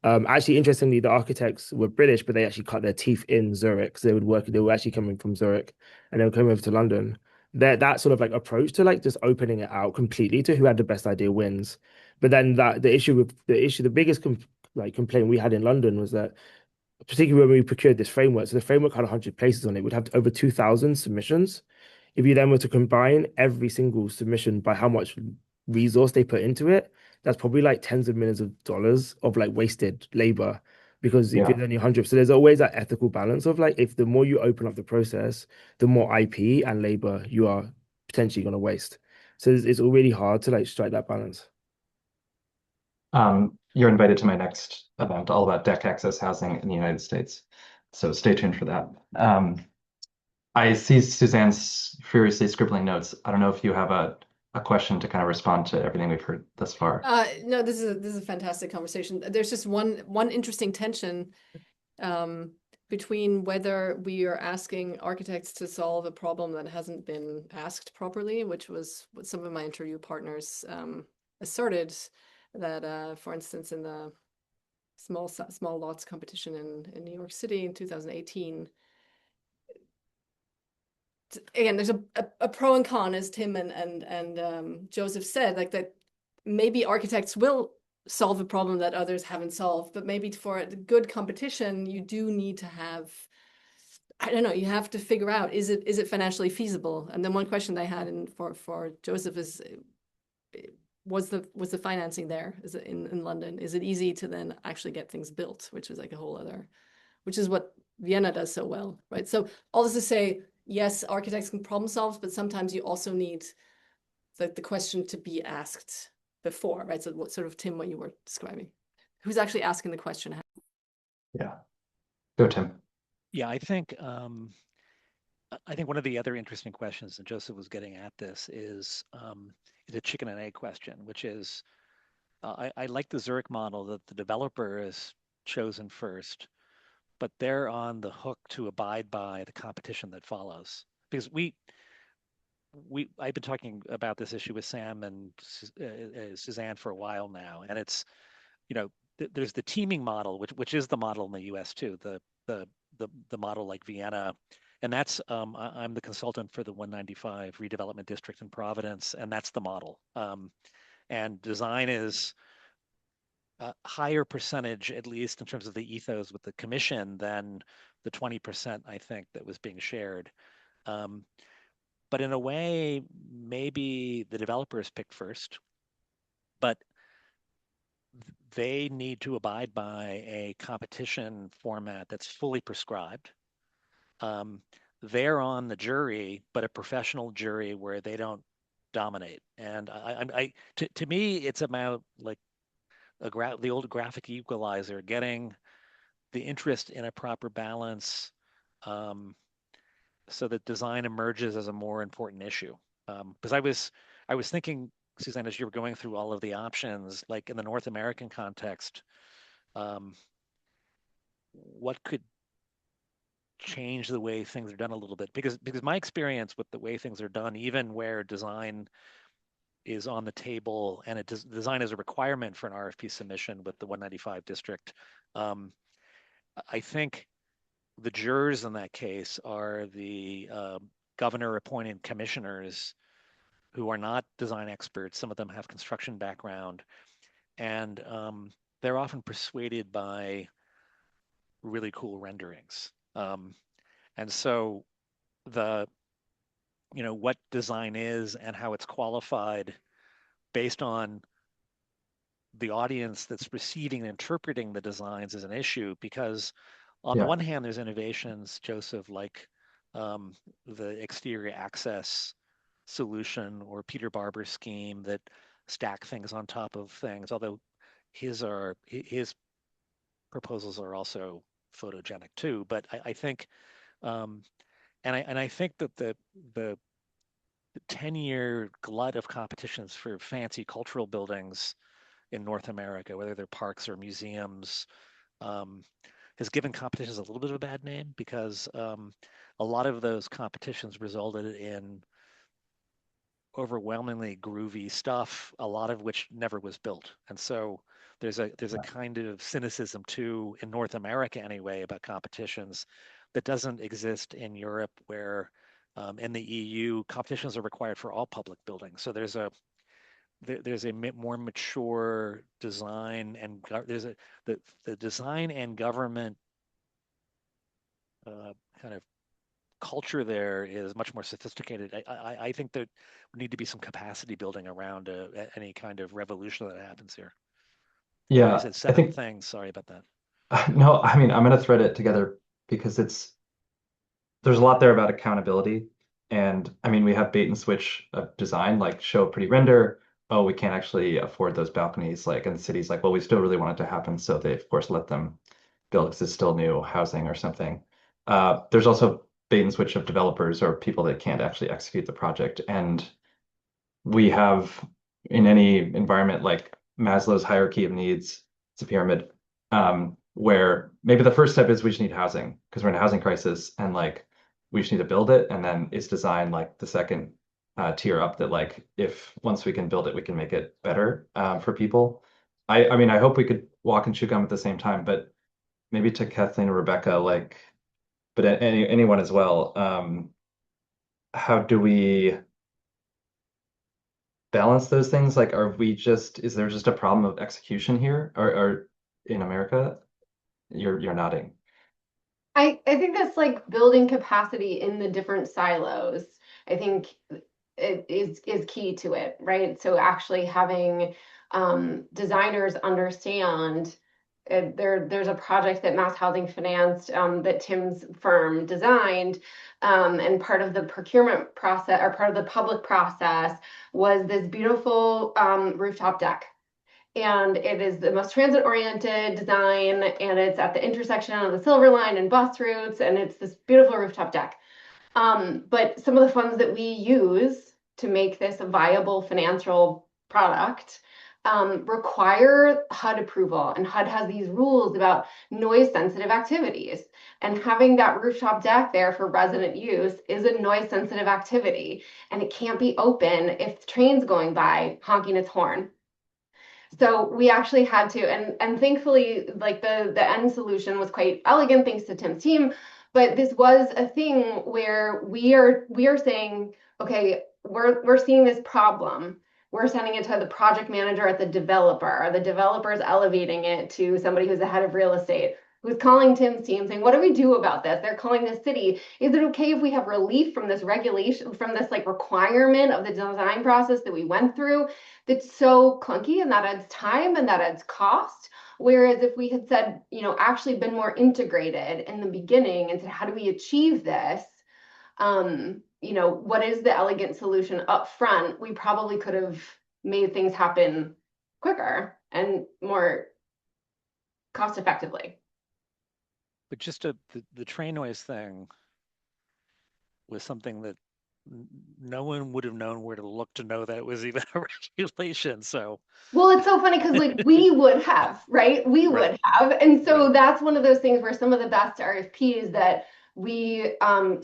Actually, interestingly, the architects were British, but they actually cut their teeth in Zurich. So they were actually coming from Zurich and they were coming over to London. That sort of like approach to like just opening it out completely to who had the best idea wins. But then the biggest complaint we had in London was that, particularly when we procured this framework, so the framework had 100 places on it, would have over 2,000 submissions. If you then were to combine every single submission by how much resource they put into it, that's probably like tens of millions of dollars of like wasted labor. Because if Yeah. it's only 100, so there's always that ethical balance of like, if the more you open up the process, the more IP and labor you are potentially going to waste. So it's really hard to like strike that balance. You're invited to my next event, all about deck access housing in the United States. So stay tuned for that. I see Suzanne's furiously scribbling notes. I don't know if you have a question to kind of respond to everything we've heard thus far. No, this is a fantastic conversation. There's just one interesting tension between whether we are asking architects to solve a problem that hasn't been asked properly, which was what some of my interview partners asserted that, for instance, in the small lots competition in New York City in 2018. Again, there's a pro and con, as Tim and Joseph said, like that maybe architects will solve a problem that others haven't solved, but maybe for a good competition, you do need to have, I don't know, you have to figure out, is it financially feasible? And then one question they had for Joseph is, was the financing there? Is it in London? Is it easy to then actually get things built, which is like a whole other, which is what Vienna does so well, right? So all this to say, yes, architects can problem solve, but sometimes you also need the question to be asked before, right? So what sort of, Tim, what you were describing, who's actually asking the question? Yeah. Go, Tim. Yeah, I think one of the other interesting questions, and Joseph was getting at this, is a chicken and egg question, which is I like the Zurich model that the developer is chosen first, but they're on the hook to abide by the competition that follows. Because I've been talking about this issue with Sam and Suzanne for a while now, and it's, there's the teaming model, which is the model in the U.S. too, the model like Vienna, and that's I'm the consultant for the 195 redevelopment district in Providence, and that's the model. And design is a higher percentage, at least in terms of the ethos with the commission, than the 20% I think that was being shared. But in a way, maybe the developer is picked first, but they need to abide by a competition format that's fully prescribed. They're on the jury, but a professional jury where they don't dominate. And to me, it's about like the old graphic equalizer, getting the interest in a proper balance, so that design emerges as a more important issue. Because I was thinking, Suzanne, as you were going through all of the options, like in the North American context, what could change the way things are done a little bit? Because my experience with the way things are done, even where design is on the table and design is a requirement for an RFP submission with the 195 district, I think the jurors in that case are the governor appointed commissioners who are not design experts. Some of them have construction background, and they're often persuaded by really cool renderings. And so what design is and how it's qualified based on the audience that's receiving and interpreting the designs is an issue, because on the one hand, there's innovations, Joseph, like the exterior access solution or Peter Barber's scheme that stack things on top of things, although his proposals are also photogenic too. But I think, and I think that the 10-year glut of competitions for fancy cultural buildings in North America, whether they're parks or museums, has given competitions a little bit of a bad name, because a lot of those competitions resulted in overwhelmingly groovy stuff, a lot of which never was built. And so there's a kind of cynicism too, in North America anyway, about competitions that doesn't exist in Europe, where in the EU, competitions are required for all public buildings. So there's a more mature design, and the design and government kind of culture there is much more sophisticated. I think that we need to be some capacity building around any kind of revolution that happens here. I said I seven think things. Sorry about that. no, I mean, I'm going to thread it together because there's a lot there about accountability. And I mean, we have bait and switch of design, like show a pretty render. Oh, we can't actually afford those balconies. Like, and the city's like, well, we still really want it to happen. So they, of course, let them build because it's still new housing or something. There's also bait and switch of developers or people that can't actually execute the project. And we have, in any environment, like Maslow's hierarchy of needs, it's a pyramid, where maybe the first step is we just need housing because we're in a housing crisis, and like we just need to build it, and then it's designed like the second tier up, that like if once we can build it, we can make it better for people. I mean, I hope we could walk and chew gum at the same time, but maybe to Kathleen or Rebecca, like, but anyone as well, how do we balance those things? Like, is there just a problem of execution here, or in America? You're nodding. I think that's like building capacity in the different silos. I think it is key to it, right? So actually having designers understand there's a project that Mass Housing financed, that Tim's firm designed, and part of the procurement process, or part of the public process, was this beautiful rooftop deck. And it is the most transit-oriented design, and it's at the intersection of the Silver Line and bus routes, and it's this beautiful rooftop deck. But some of the funds that we use to make this a viable financial product require HUD approval, and HUD has these rules about noise sensitive activities. And having that rooftop deck there for resident use is a noise sensitive activity, and it can't be open if the train's going by honking its horn. So we actually had to, and thankfully, like the end solution was quite elegant thanks to Tim's team. But this was a thing where we are saying, okay, we're seeing this problem. We're sending it to the project manager at the developer. The developer's elevating it to somebody who's the head of real estate, who's calling Tim's team saying, what do we do about this? They're calling the city. Is it okay if we have relief from this regulation, from this like requirement of the design process that we went through? That's so clunky, and that adds time and that adds cost. Whereas if we had said, actually been more integrated in the beginning and said, how do we achieve this? What is the elegant solution up front? We probably could have made things happen quicker and more cost effectively. But just the train noise thing was something that no one would have known where to look to know that it was even a regulation. So, well, it's so funny because like we would have, right? We would have. And so that's one of those things where some of the best RFPs that we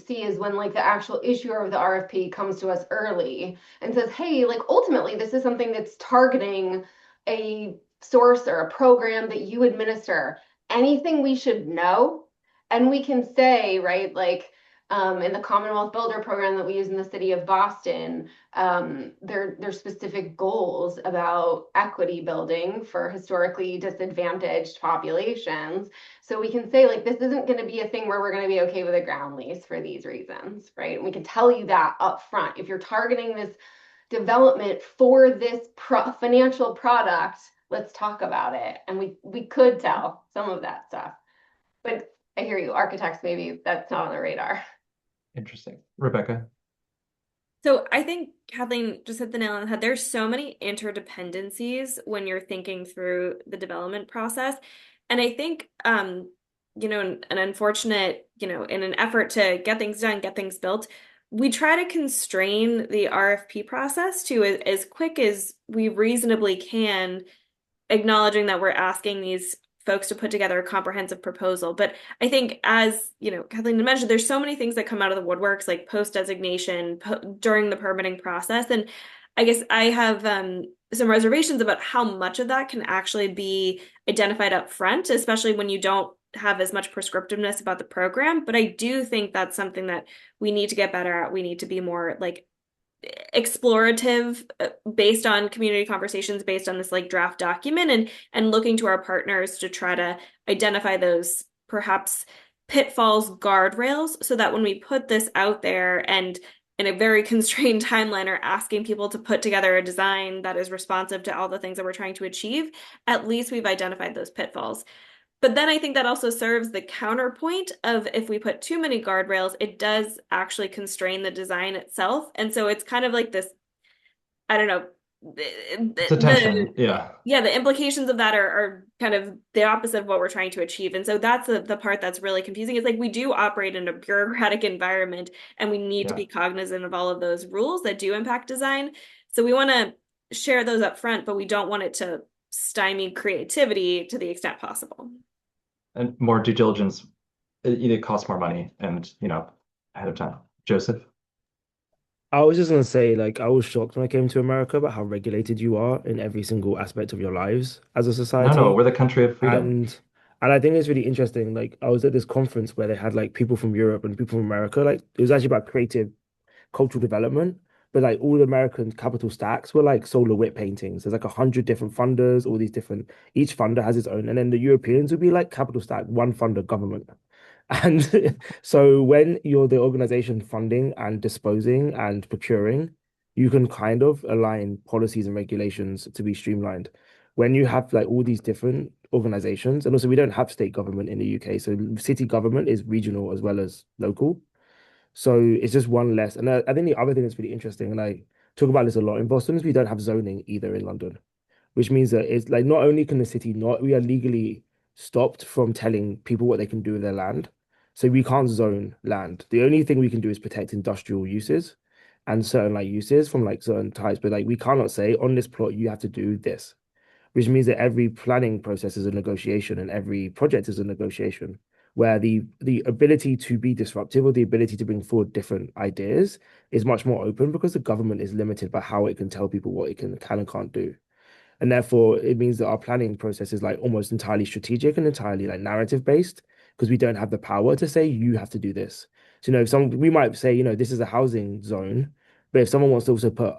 see is when like the actual issuer of the RFP comes to us early and says, hey, like ultimately this is something that's targeting a source or a program that you administer. Anything we should know? And we can say, right, like in the Commonwealth Builder program that we use in the city of Boston, there's specific goals about equity building for historically disadvantaged populations. So we can say, like, this isn't going to be a thing where we're going to be okay with a ground lease for these reasons, right? And we can tell you that up front. If you're targeting this development for this financial product, let's talk about it. And we could tell some of that stuff. But I hear you, architects, maybe that's not on the radar. Interesting. Rebecca? So I think Kathleen just hit the nail on the head. There's so many interdependencies when you're thinking through the development process. And I think, an unfortunate, in an effort to get things done, get things built, we try to constrain the RFP process to as quick as we reasonably can, acknowledging that we're asking these folks to put together a comprehensive proposal. But I think, as Kathleen mentioned, there's so many things that come out of the woodworks, like post designation, during the permitting process. And I guess I have some reservations about how much of that can actually be identified up front, especially when you don't have as much prescriptiveness about the program. But I do think that's something that we need to get better at. We need to be more like explorative based on community conversations, based on this like draft document, and looking to our partners to try to identify those perhaps pitfalls, guardrails, so that when we put this out there and in a very constrained timeline are asking people to put together a design that is responsive to all the things that we're trying to achieve, at least we've identified those pitfalls. But then I think that also serves the counterpoint of, if we put too many guardrails, it does actually constrain the design itself. And so it's kind of like this, I don't know, It's a tension. Yeah, the implications of that are kind of the opposite of what we're trying to achieve. And so that's the part that's really confusing. It's like we do operate in a bureaucratic environment, and we need to be cognizant of all of those rules that do impact design. So we want to share those up front, but we don't want it to stymie creativity to the extent possible. and more due diligence, it costs more money and, ahead of time. Joseph? I was just gonna say, like, I was shocked when I came to America about how regulated you are in every single aspect of your lives as a No, society. we're the country of freedom. And I think it's really interesting. Like, I was at this conference where they had like people from Europe and people from America. Like, it was actually about creative cultural development, but like all the American capital stacks were like solar whip paintings. There's like 100 different funders, all these different, each funder has its own. And then the Europeans would be like capital stack, one funder, government. And so when you're the organization funding and disposing and procuring, you can kind of align policies and regulations to be streamlined. When you have like all these different organizations, and also we don't have state government in the UK, so city government is regional as well as local. So it's just one less. And I think the other thing that's really interesting, and I talk about this a lot in Boston, is we don't have zoning either in London, which means that it's like not only can the city not, we are legally stopped from telling people what they can do with their land. So we can't zone land. The only thing we can do is protect industrial uses and certain like uses from like certain types, but like we cannot say on this plot you have to do this. which means that every planning process is a negotiation and every project is a negotiation, where the ability to be disruptive or the ability to bring forward different ideas is much more open because the government is limited by how it can tell people what it can and can't do. And therefore, it means that our planning process is like almost entirely strategic and entirely like narrative based because we don't have the power to say you have to do this. So, if some we might say, this is a housing zone, but if someone wants to also put,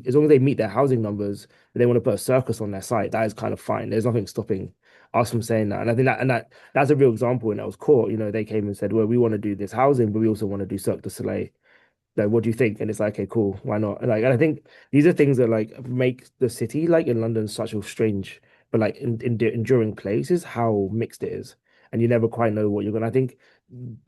as long as they meet their housing numbers, they want to put a circus on their site, that is kind of fine. There's nothing stopping us from saying that. And I think that's a real example. And that was court. They came and said, well, we want to do this housing, but we also want to do Cirque du Soleil. Like, what do you think? And it's like, okay, cool, why not? And I think these are things that like make the city, like in London, such a strange but like enduring place is how mixed it is, and you never quite know what you're gonna.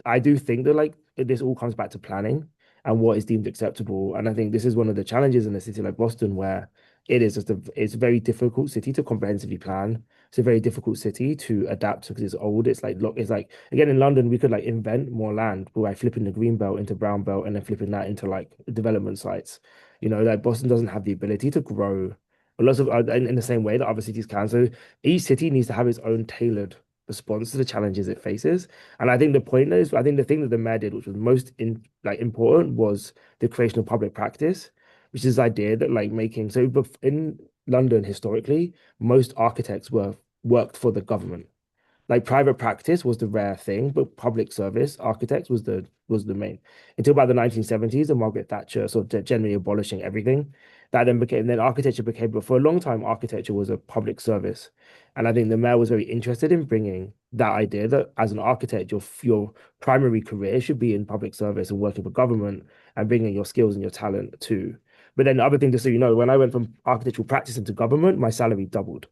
I do think that like this all comes back to planning and what is deemed acceptable, and I think this is one of the challenges in a city like Boston where it's a very difficult city to comprehensively plan. It's a very difficult city to adapt because it's old. It's like, look, it's like again in London we could like invent more land by flipping the green belt into brown belt and then flipping that into like development sites. Like Boston doesn't have the ability to grow lots of in the same way that other cities can. So each city needs to have its own tailored response to the challenges it faces. And I think the point is, I think the thing that the mayor did, which was most important, was the creation of public practice, which is this idea that like making in London historically, most architects worked for the government. Like private practice was the rare thing, but public service architects was the main until about the 1970s and Margaret Thatcher sort of generally abolishing everything. Then architecture became, but for a long time, architecture was a public service. And I think the mayor was very interested in bringing that idea that as an architect, your primary career should be in public service and working for government and bringing your skills and your talent too. But then the other thing, just so you know, when I went from architectural practice into government, my salary doubled.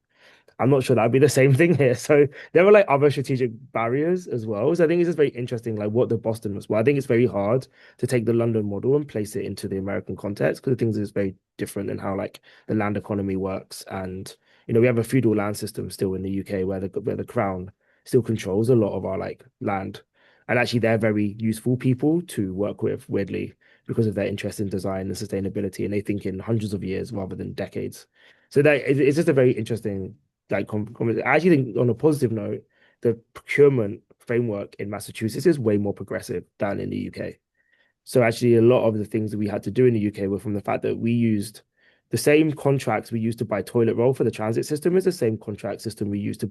I'm not sure that'd be the same thing here. So there were like other strategic barriers as well. So I think it's just very interesting, like what the Boston was. Well, I think it's very hard to take the London model and place it into the American context because the things is very different in how like the land economy works. And we have a feudal land system still in the UK where the crown still controls a lot of our like land. And actually they're very useful people to work with, weirdly, because of their interest in design and sustainability. And they think in hundreds of years rather than decades. So it's just a very interesting I actually think on a positive note, the procurement framework in Massachusetts is way more progressive than in the UK. So actually, a lot of the things that we had to do in the UK were from the fact that we used the same contracts we used to buy toilet roll for the transit system is the same contract system we used to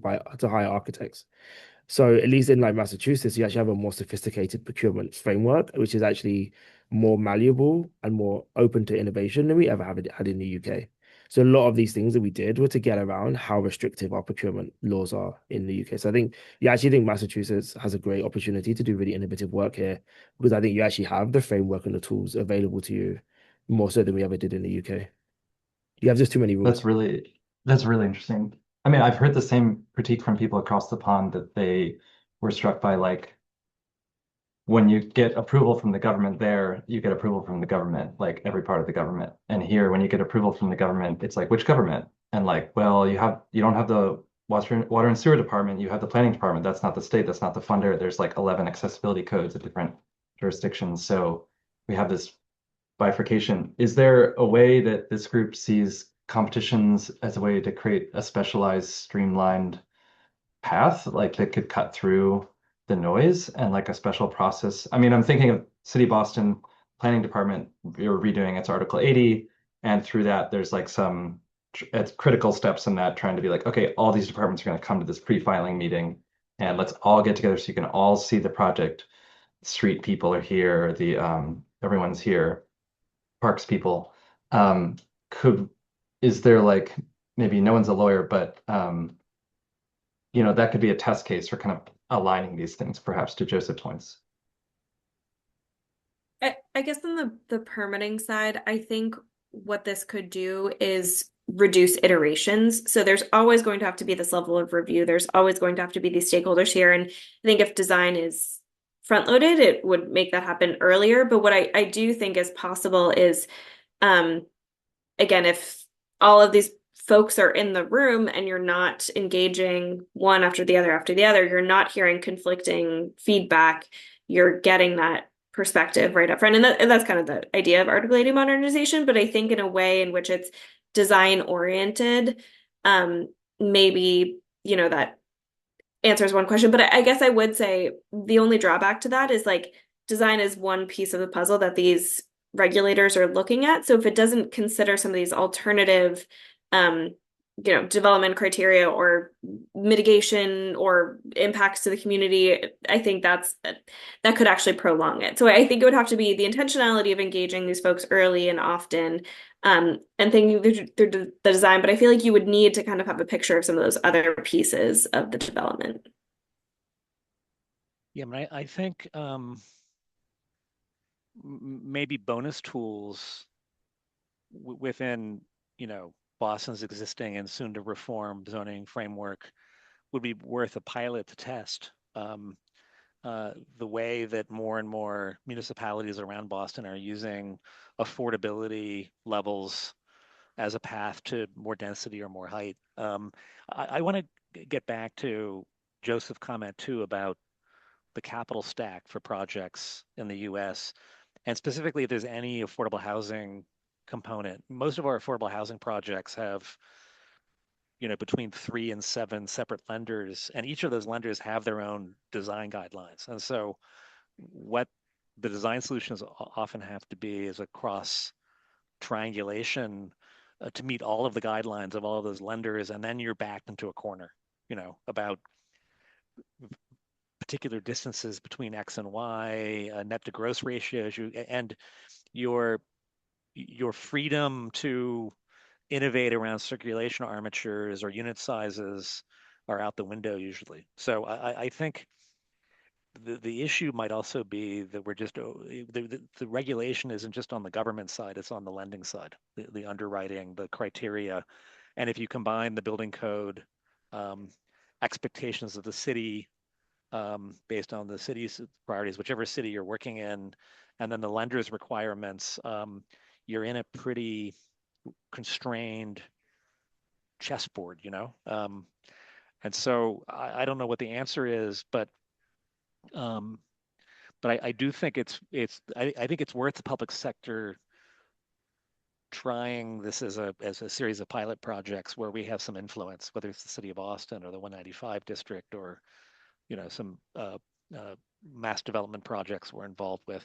hire architects. So at least in like Massachusetts, you actually have a more sophisticated procurement framework, which is actually more malleable and more open to innovation than we ever had in the UK. So a lot of these things that we did were to get around how restrictive our procurement laws are in the UK. So I think you actually think Massachusetts has a great opportunity to do really innovative work here because I think you actually have the framework and the tools available to you more so than we ever did in the UK. You have just too many rules. That's really interesting. I mean, I've heard the same critique from people across the pond that they were struck by like when you get approval from the government there, you get approval from the government, like every part of the government. And here, when you get approval from the government, it's like, which government? And like, well, you don't have the water and sewer department, you have the planning department. That's not the state, that's not the funder. There's like 11 accessibility codes at different jurisdictions. So we have this bifurcation. Is there a way that this group sees competitions as a way to create a specialized, streamlined path, like that could cut through the noise and like a special process? I mean, I'm thinking of City of Boston Planning Department, you're redoing its Article 80, and through that, there's like some critical steps in that, trying to be like, okay, all these departments are going to come to this pre-filing meeting, and let's all get together so you can all see the project. Street people are here, the everyone's here, parks people. Um, could is there like maybe no one's a lawyer, but that could be a test case for kind of aligning these things, perhaps to Joseph's points. I guess on the permitting side, I think what this could do is reduce iterations. So there's always going to have to be this level of review. There's always going to have to be these stakeholders here. And I think if design is front loaded, it would make that happen earlier. But what I do think is possible is, again, if all of these folks are in the room and you're not engaging one after the other, you're not hearing conflicting feedback, you're getting that perspective right up front. And that's kind of the idea of Article 80 modernization, but I think in a way in which it's design oriented, maybe, that answers one question. But I guess I would say the only drawback to that is like design is one piece of the puzzle that these regulators are looking at. So if it doesn't consider some of these alternative, um, development criteria or mitigation or impacts to the community, I think that could actually prolong it. So I think it would have to be the intentionality of engaging these folks early and often, and thinking through the design. But I feel like you would need to kind of have a picture of some of those other pieces of the development. Yeah, I think maybe bonus tools within, Boston's existing and soon to reform zoning framework would be worth a pilot to test. The way that more and more municipalities around Boston are using affordability levels as a path to more density or more height. I want to get back to Joseph's comment too about the capital stack for projects in the US, and specifically if there's any affordable housing component. Most of our affordable housing projects have, between 3 and 7 separate lenders, and each of those lenders have their own design guidelines. And so what the design solutions often have to be is a cross triangulation to meet all of the guidelines of all of those lenders, and then you're backed into a corner, about particular distances between X and Y, net to gross ratios, and your freedom to innovate around circulation armatures or unit sizes are out the window usually. So I think the issue might also be that we're just the regulation isn't just on the government side, it's on the lending side, the underwriting, the criteria. And if you combine the building code expectations of the city based on the city's priorities, whichever city you're working in, and then the lender's requirements, you're in a pretty constrained chessboard, and so I don't know what the answer is, but I do think I think it's worth the public sector trying this as a series of pilot projects where we have some influence, whether it's the city of Austin or the 195 district or some mass development projects we're involved with.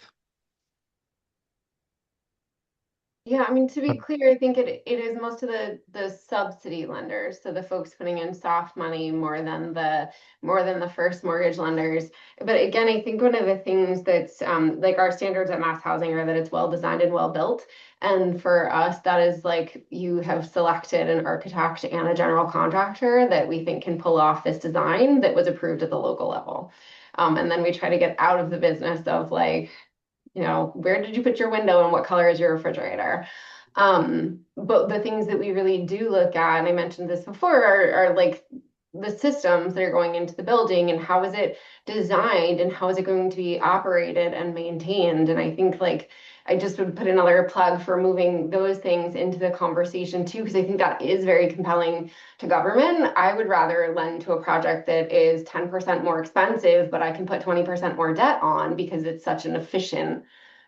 Yeah, I mean, to be clear, I think it is most of the subsidy lenders, so the folks putting in soft money more than the first mortgage lenders. But again, I think one of the things that's like our standards at Mass Housing are that it's well designed and well built. And for us, that is like you have selected an architect and a general contractor that we think can pull off this design that was approved at the local level. And then we try to get out of the business of like, where did you put your window and what color is your refrigerator? But the things that we really do look at, and I mentioned this before, are like the systems that are going into the building and how is it designed and how is it going to be operated and maintained. And I think like I just would put another plug for moving those things into the conversation too, because I think that is very compelling to government. I would rather lend to a project that is 10% more expensive, but I can put 20% more debt on because it's such an efficient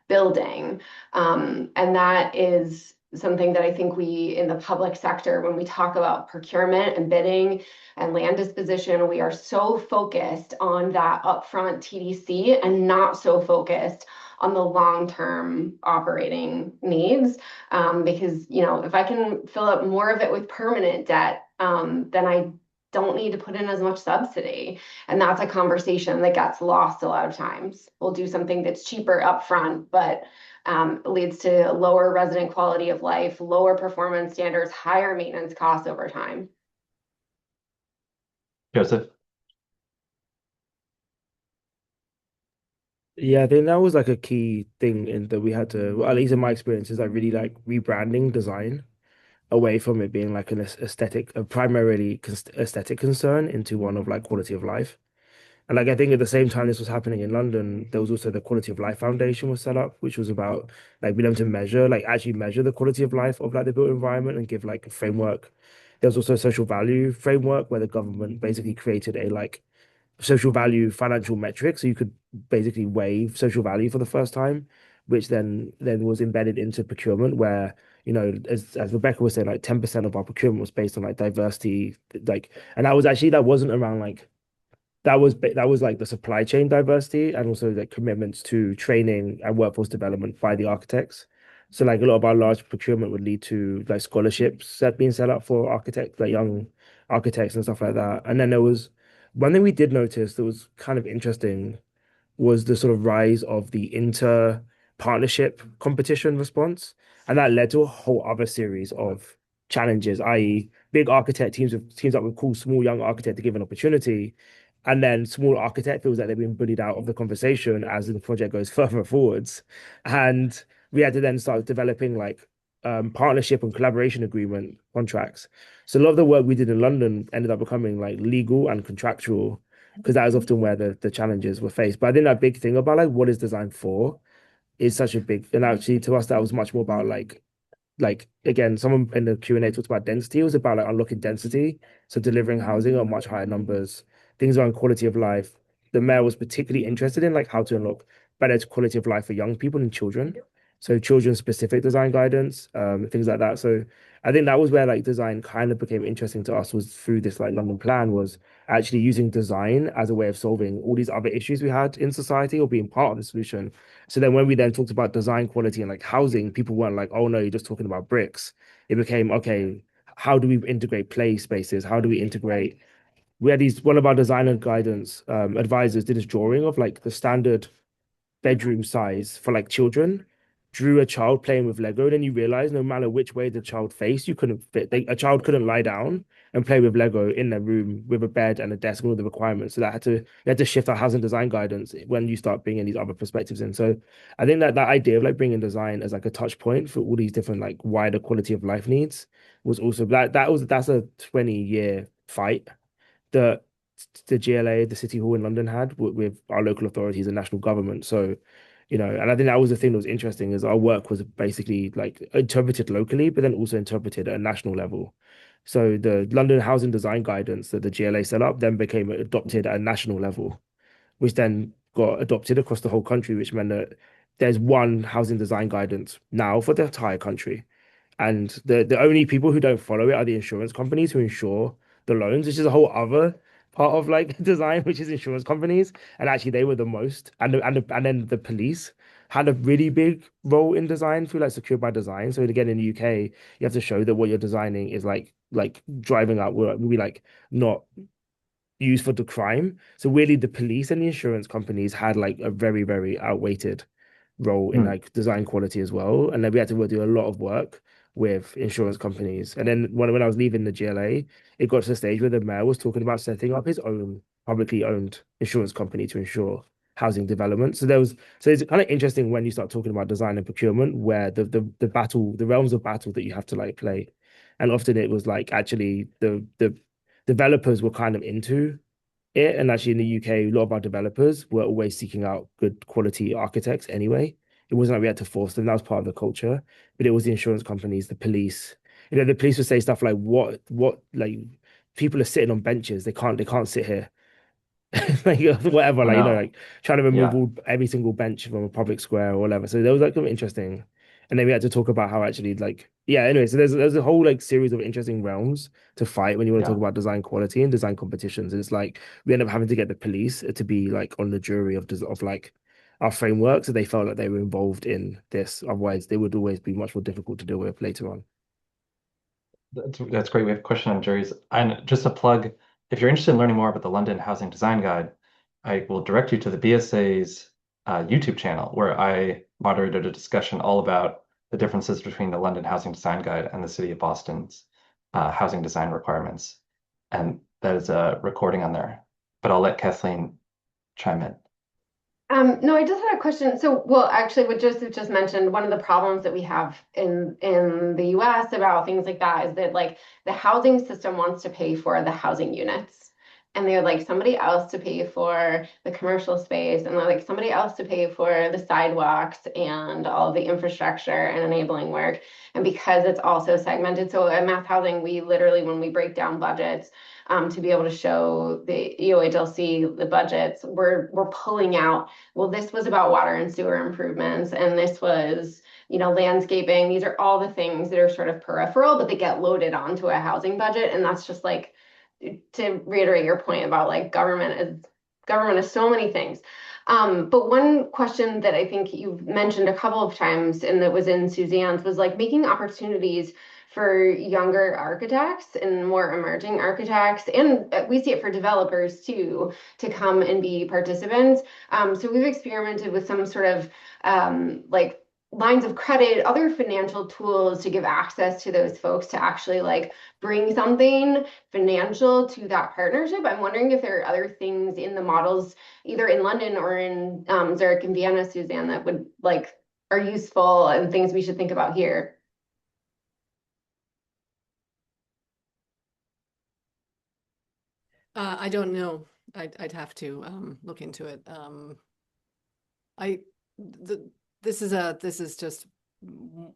building. And that is something that I think we in the public sector, when we talk about procurement and bidding and land disposition, we are so focused on that upfront TDC and not so focused on the long-term operating needs. Because, if I can fill up more of it with permanent debt, then I don't need to put in as much subsidy. And that's a conversation that gets lost a lot of times. We'll do something that's cheaper upfront, but leads to lower resident quality of life, lower performance standards, higher maintenance costs over time. Joseph? Yeah, I think that was like a key thing in that we had to, well, at least in my experience, is like really like rebranding design away from it being like an aesthetic, a primarily aesthetic concern into one of like quality of life. And like I think at the same time this was happening in London, there was also the Quality of Life Foundation was set up, which was about like being able to measure, like actually measure the quality of life of like the built environment and give like a framework. There was also a social value framework where the government basically created a like social value financial metric. So you could basically weigh social value for the first time which then was embedded into procurement, where as Rebecca was saying, like 10% of our procurement was based on like diversity, like, and that wasn't around like that was like the supply chain diversity and also like commitments to training and workforce development by the architects. So like a lot of our large procurement would lead to like scholarships that being set up for architects, like young architects and stuff like that. And then there was one thing we did notice that was kind of interesting was the sort of rise of the inter partnership competition response. And that led to a whole other series of challenges, i.e., big architect teams that would call small young architect to give an opportunity. And then small architect feels like they've been bullied out of the conversation as the project goes further forwards. And we had to then start developing like partnership and collaboration agreement contracts. So a lot of the work we did in London ended up becoming like legal and contractual because that is often where the challenges were faced. But I think that big thing about like what is designed for is such a big, and actually to us that was much more about like again, someone in the Q&A talked about density. It was about like unlocking density, so delivering housing at much higher numbers, things around quality of life. The mayor was particularly interested in like how to unlock better quality of life for young people and children. So children specific design guidance, things like that. So I think that was where like design kind of became interesting to us was through this like London plan was actually using design as a way of solving all these other issues we had in society or being part of the solution. So then when we then talked about design quality and like housing, people weren't like, oh no, you're just talking about bricks. It became, okay, how do we integrate play spaces? How do we integrate? We had one of our designer guidance advisors did this drawing of like the standard bedroom size for like children, drew a child playing with Lego, then you realize no matter which way the child faced, you couldn't fit. A child couldn't lie down and play with Lego in their room with a bed and a desk and all the requirements. So we had to shift our housing design guidance when you start bringing these other perspectives in. So I think that idea of like bringing design as like a touch point for all these different like wider quality of life needs was also that's a 20-year fight that the GLA, the City Hall in London had with our local authorities and national government. So, and I think that was the thing that was interesting is our work was basically like interpreted locally, but then also interpreted at a national level. So the London Housing Design Guidance that the GLA set up then became adopted at a national level, which then got adopted across the whole country, which meant that there's one housing design guidance now for the entire country. And the only people who don't follow it are the insurance companies who insure the loans, which is a whole other part of like design, which is insurance companies. And actually, they were the most, and then the police had a really big role in design through like Secure by Design. So again, in the UK, you have to show that what you're designing is like driving out will be like not used for the crime. So really, the police and the insurance companies had like a very, very outweighted role in like design quality as well. And then we had to do a lot of work with insurance companies. And then when I was leaving the GLA, it got to the stage where the mayor was talking about setting up his own publicly owned insurance company to insure housing development. So it's kind of interesting when you start talking about design and procurement, where the battle, the realms of battle that you have to like play. And often it was like actually the developers were kind of into it. And actually in the UK, a lot of our developers were always seeking out good quality architects anyway. It wasn't like we had to force them. That was part of the culture. But it was the insurance companies, the police. The police would say stuff like, what, like people are sitting on benches. They can't sit here. Like whatever, Oh like no. like trying to remove Yeah. every single bench from a public square or whatever. So that was like kind of interesting. And then we had to talk about how actually like yeah, anyway, so there's a whole like series of interesting realms to fight when you want to talk Yeah. about design quality and design competitions. And it's like we end up having to get the police to be like on the jury of like our framework, so they felt like they were involved in this. Otherwise, they would always be much more difficult to deal with later on. That's great. We have a question on juries. And just a plug, if you're interested in learning more about the London Housing Design Guide, I will direct you to the BSA's YouTube channel, where I moderated a discussion all about the differences between the London Housing Design Guide and the City of Boston's housing design requirements. And that is a recording on there. But I'll let Kathleen chime in. No, I just had a question. So, well, actually, what Joseph just mentioned, one of the problems that we have in the US about things like that is that like the housing system wants to pay for the housing units. and they're like somebody else to pay for the commercial space, and they're like somebody else to pay for the sidewalks and all of the infrastructure and enabling work. And because it's also segmented, so at mass housing, we literally, when we break down budgets, to be able to show the EOHLC the budgets, we're pulling out, well, this was about water and sewer improvements, and this was, landscaping. These are all the things that are sort of peripheral, but they get loaded onto a housing budget. And that's just like, to reiterate your point about like government is so many things. But one question that I think you've mentioned a couple of times, and that was in Suzanne's, was like making opportunities for younger architects and more emerging architects, and we see it for developers too, to come and be participants. So we've experimented with some sort of like lines of credit, other financial tools to give access to those folks to actually like bring something financial to that partnership. I'm wondering if there are other things in the models, either in London or in Zurich and Vienna, Suzanne, that would like are useful and things we should think about here. I don't know. I'd have to look into it. I the this is just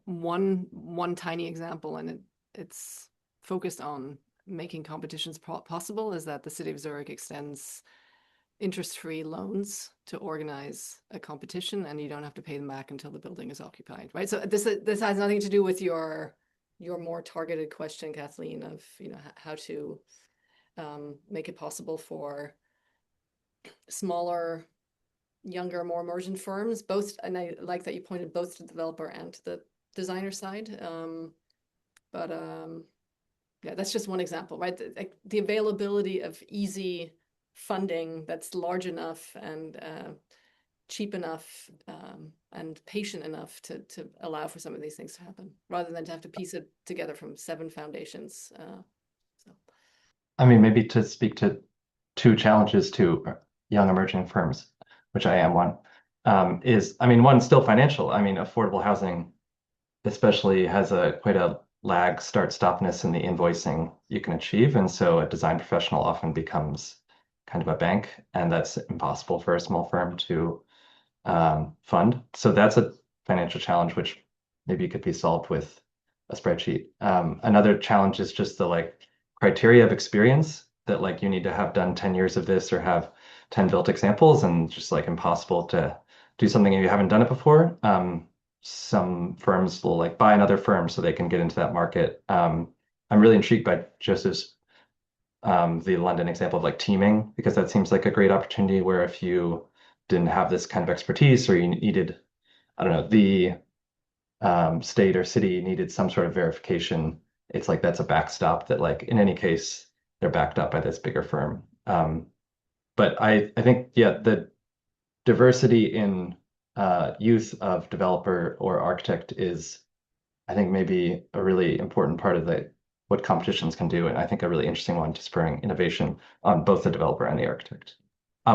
one tiny example, and it's focused on making competitions possible. Is that the city of Zurich extends interest-free loans to organize a competition, and you don't have to pay them back until the building is occupied, right? So this has nothing to do with your more targeted question, Kathleen, of how to make it possible for smaller, younger, more emergent firms, both, and I like that you pointed both to the developer and to the designer side. Yeah, that's just one example, right? The availability of easy funding that's large enough and cheap enough and patient enough to allow for some of these things to happen, rather than to have to piece it together from 7 foundations. So. I mean, maybe to speak to 2 challenges to young emerging firms, which I am one, is, I mean, one, still financial. I mean, affordable housing especially has quite a lag start-stopness in the invoicing you can achieve. And so a design professional often becomes kind of a bank, and that's impossible for a small firm to fund. So that's a financial challenge, which maybe could be solved with a spreadsheet. Another challenge is just the like criteria of experience, that like you need to have done 10 years of this or have 10 built examples, and just like impossible to do something if you haven't done it before. Some firms will like buy another firm so they can get into that market. I'm really intrigued by Joseph's the London example of like teaming, because that seems like a great opportunity where if you didn't have this kind of expertise, or you needed, I don't know, the state or city needed some sort of verification, it's like that's a backstop that like in any case they're backed up by this bigger firm. But I think, yeah, the diversity in use of developer or architect is, I think, maybe a really important part of what competitions can do, and I think a really interesting one to spurring innovation on both the developer and the architect.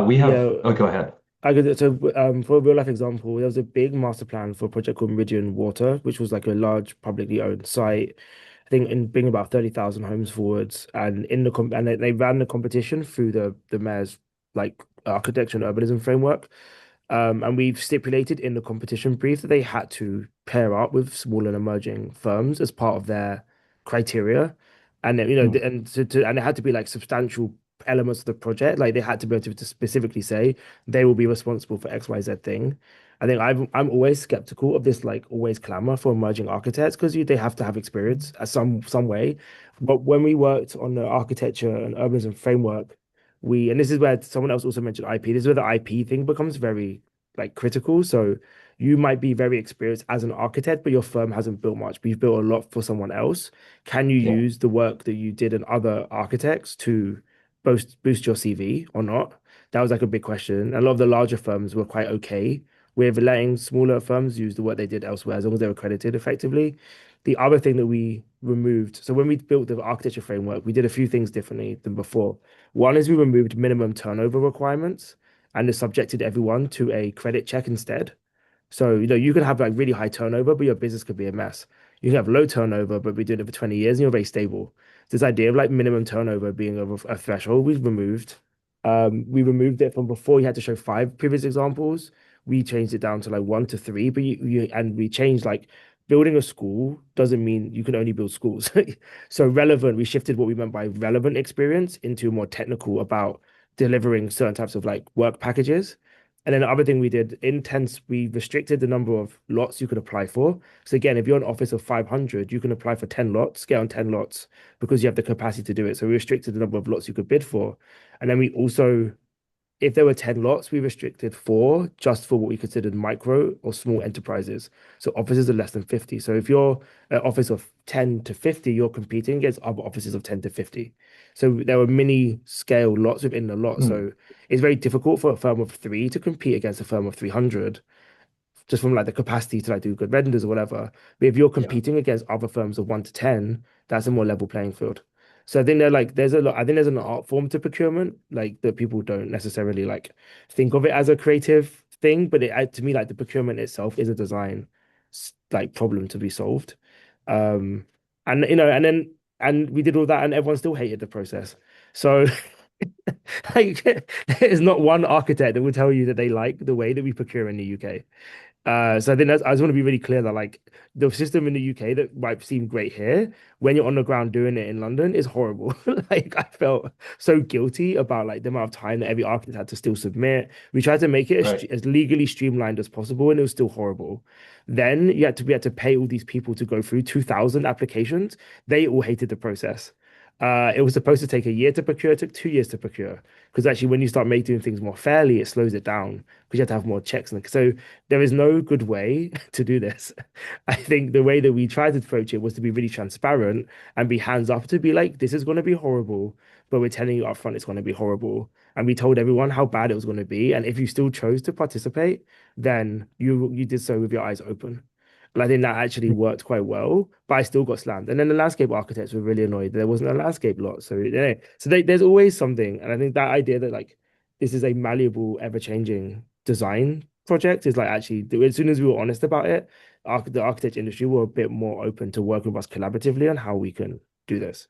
We have, Yeah, oh, go ahead. For a real life example, there was a big master plan for a project called Meridian Water, which was like a large publicly owned site. I think in bringing about 30,000 homes forwards, and they ran the competition through the mayor's like architecture and urbanism framework. And we've stipulated in the competition brief that they had to pair up with small and emerging firms as part of their criteria. And then, Hmm. and it had to be like substantial elements of the project. Like they had to be able to specifically say they will be responsible for XYZ thing. I think I'm always skeptical of this, like always clamor for emerging architects, because they have to have experience at some way. But when we worked on the architecture and urbanism framework, and this is where someone else also mentioned IP. This is where the IP thing becomes very like critical. So you might be very experienced as an architect, but your firm hasn't built much, but you've built a lot for someone else. Can you Yeah. use the work that you did in other architects to boost your CV or not? That was like a big question. A lot of the larger firms were quite okay with letting smaller firms use the work they did elsewhere, as long as they were credited effectively. The other thing that we removed, so when we built the architecture framework, we did a few things differently than before. One is we removed minimum turnover requirements and it subjected everyone to a credit check instead. So, you can have like really high turnover, but your business could be a mess. You can have low turnover, but be doing it for 20 years and you're very stable. This idea of like minimum turnover being a threshold, we've removed. We removed it from before you had to show five previous examples. We changed it down to like one to three, but and we changed like building a school doesn't mean you can only build schools. So relevant, we shifted what we meant by relevant experience into more technical about delivering certain types of like work packages. And then the other thing we did, intense, we restricted the number of lots you could apply for. So again, if you're an office of 500, you can apply for 10 lots, get on 10 lots because you have the capacity to do it. So we restricted the number of lots you could bid for. And then we also, if there were 10 lots, we restricted four just for what we considered micro or small enterprises. So offices are less than 50. So if you're an office of 10 to 50, you're competing against other offices of 10 to 50. So there were mini scale lots within the lot. Hmm. So it's very difficult for a firm of three to compete against a firm of 300 just from like the capacity to like do good renders or whatever. But if you're Yeah. competing against other firms of 1 to 10, that's a more level playing field. So I think they're like there's a lot. I think there's an art form to procurement, like that people don't necessarily like think of it as a creative thing, but to me, like the procurement itself is a design like problem to be solved. Um, and and we did all that, and everyone still hated the process. So like, there's not one architect that will tell you that they like the way that we procure in the UK. So I think I just want to be really clear that like the system in the UK that might seem great here, when you're on the ground doing it in London, is horrible. Like I felt so guilty about like the amount of time that every architect had to still submit. We tried to make it Right. as legally streamlined as possible, and it was still horrible. Then we had to pay all these people to go through 2,000 applications. They all hated the process. It was supposed to take a year to procure. It took 2 years to procure because actually, when you start making things more fairly, it slows it down because you have to have more checks. And so there is no good way to do this. I think the way that we tried to approach it was to be really transparent and be hands up to be like, this is going to be horrible, but we're telling you upfront it's going to be horrible. And we told everyone how bad it was going to be. And if you still chose to participate, then you did so with your eyes open. And I think that actually worked quite well, but I still got slammed. And then the landscape architects were really annoyed that there wasn't a landscape lot. So yeah, there's always something. And I think that idea that like this is a malleable, ever-changing design project is like actually as soon as we were honest about it, the architecture industry were a bit more open to working with us collaboratively on how we can do this.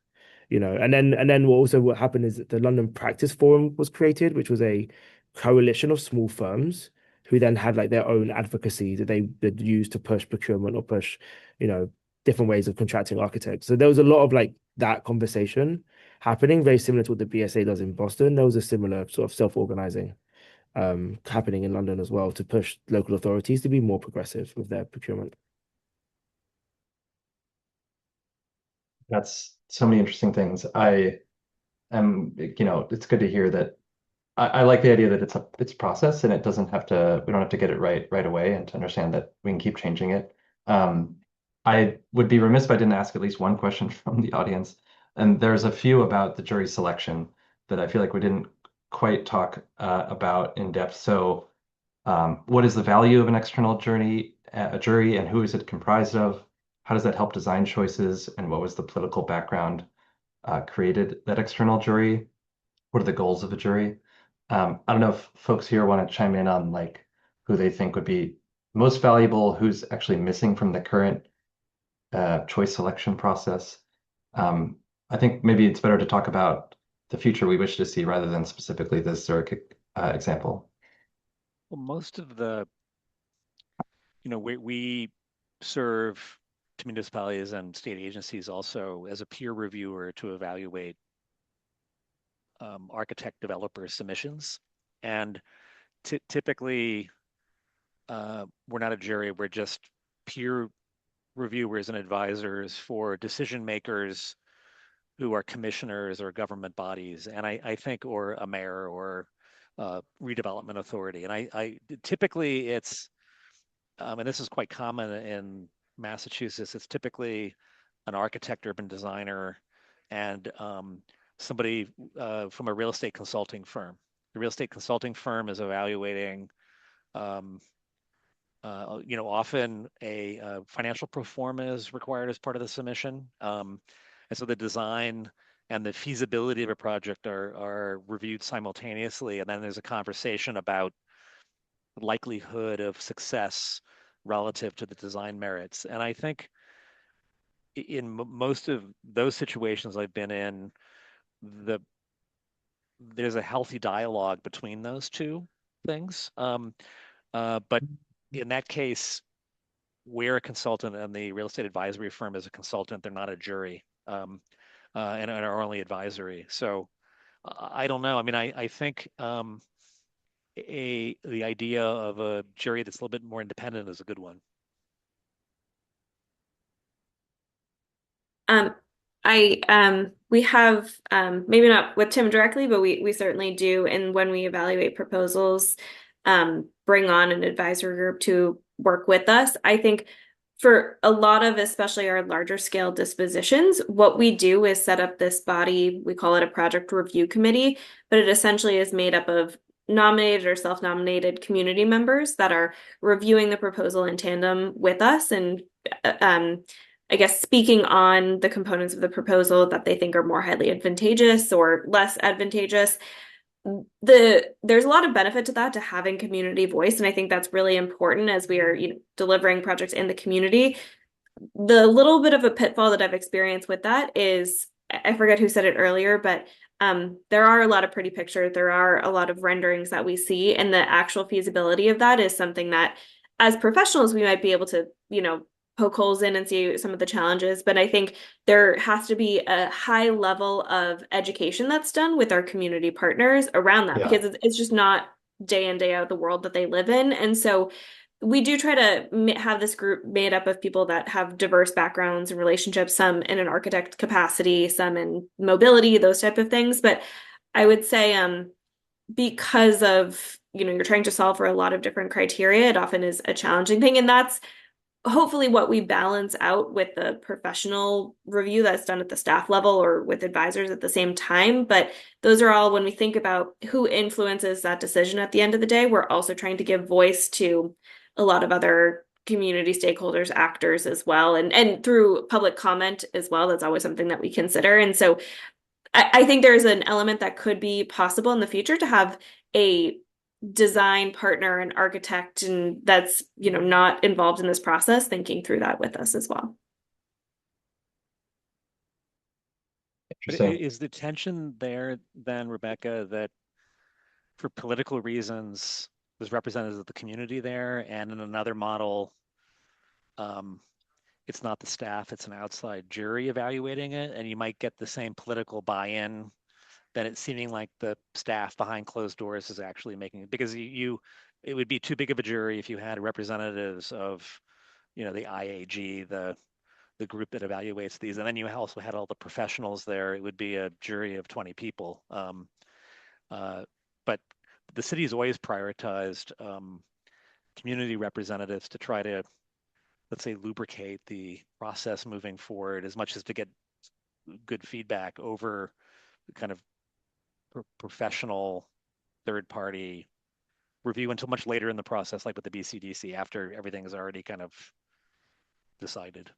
And then what happened is that the London Practice Forum was created, which was a coalition of small firms who then had like their own advocacy that they'd use to push procurement or push, you know, different ways of contracting architects. So there was a lot of like that conversation happening, very similar to what the BSA does in Boston. There was a similar sort of self-organizing happening in London as well to push local authorities to be more progressive with their procurement. That's so many interesting things. I am, it's good to hear that. I like the idea that it's a process and it doesn't have to, we don't have to get it right away, and to understand that we can keep changing it. Um, I would be remiss if I didn't ask at least one question from the audience. And there's a few about the jury selection that I feel like we didn't quite talk about in depth. So what is the value of an external a jury, and who is it comprised of? How does that help design choices? And what was the political background created that external jury? What are the goals of a jury? I don't know if folks here want to chime in on like who they think would be most valuable, who's actually missing from the current choice selection process. Um, I think maybe it's better to talk about the future we wish to see rather than specifically this Zurich example. Well, most of the, we serve to municipalities and state agencies also as a peer reviewer to evaluate architect developer submissions. And typically, we're not a jury, we're just peer reviewers and advisors for decision makers who are commissioners or government bodies, and I think, or a mayor or redevelopment authority. And I typically it's, and this is quite common in Massachusetts, it's typically an architect, urban designer, and somebody from a real estate consulting firm. The real estate consulting firm is evaluating, often a financial pro forma is required as part of the submission. And so the design and the feasibility of a project are reviewed simultaneously. And then there's a conversation about likelihood of success relative to the design merits. And I think in most of those situations I've been in, there's a healthy dialogue between those two things. But in that case, we're a consultant and the real estate advisory firm is a consultant. They're not a jury, and are only advisory. So I don't know. I mean, I think the idea of a jury that's a little bit more independent is a good one. We have maybe not with Tim directly, but we certainly do. And when we evaluate proposals, bring on an advisory group to work with us. I think for a lot of, especially our larger scale dispositions, what we do is set up this body, we call it a project review committee, but it essentially is made up of nominated or self-nominated community members that are reviewing the proposal in tandem with us and I guess speaking on the components of the proposal that they think are more highly advantageous or less advantageous. There's a lot of benefit to that, to having community voice, and I think that's really important as we are, delivering projects in the community. The little bit of a pitfall that I've experienced with that is, I forget who said it earlier, but there are a lot of pretty pictures, there are a lot of renderings that we see, and the actual feasibility of that is something that as professionals we might be able to, poke holes in and see some of the challenges. But I think there has to be a high level of education that's done with our community partners around that, because it's just not day in, day out the world that they live in. And so we do try to have this group made up of people that have diverse backgrounds and relationships, some in an architect capacity, some in mobility, those type of things. But I would say because of, you're trying to solve for a lot of different criteria, it often is a challenging thing. And that's hopefully what we balance out with the professional review that's done at the staff level or with advisors at the same time. But those are all, when we think about who influences that decision at the end of the day, we're also trying to give voice to a lot of other community stakeholders, actors as well. And through public comment as well, that's always something that we consider. And so I think there's an element that could be possible in the future to have a design partner and architect and that's not involved in this process thinking through that with us as well. Interesting. Is the tension there then, Rebecca, that for political reasons there's representatives of the community there, and in another model it's not the staff, it's an outside jury evaluating it, and you might get the same political buy-in then it's seeming like the staff behind closed doors is actually making it, because it would be too big of a jury if you had representatives of, the IAG, the group that evaluates these, and then you also had all the professionals there. It would be a jury of 20 people. But the city's always prioritized community representatives to try to, let's say, lubricate the process moving forward as much as to get good feedback over kind of professional third-party review until much later in the process, like with the BCDC, after everything is already kind of decided.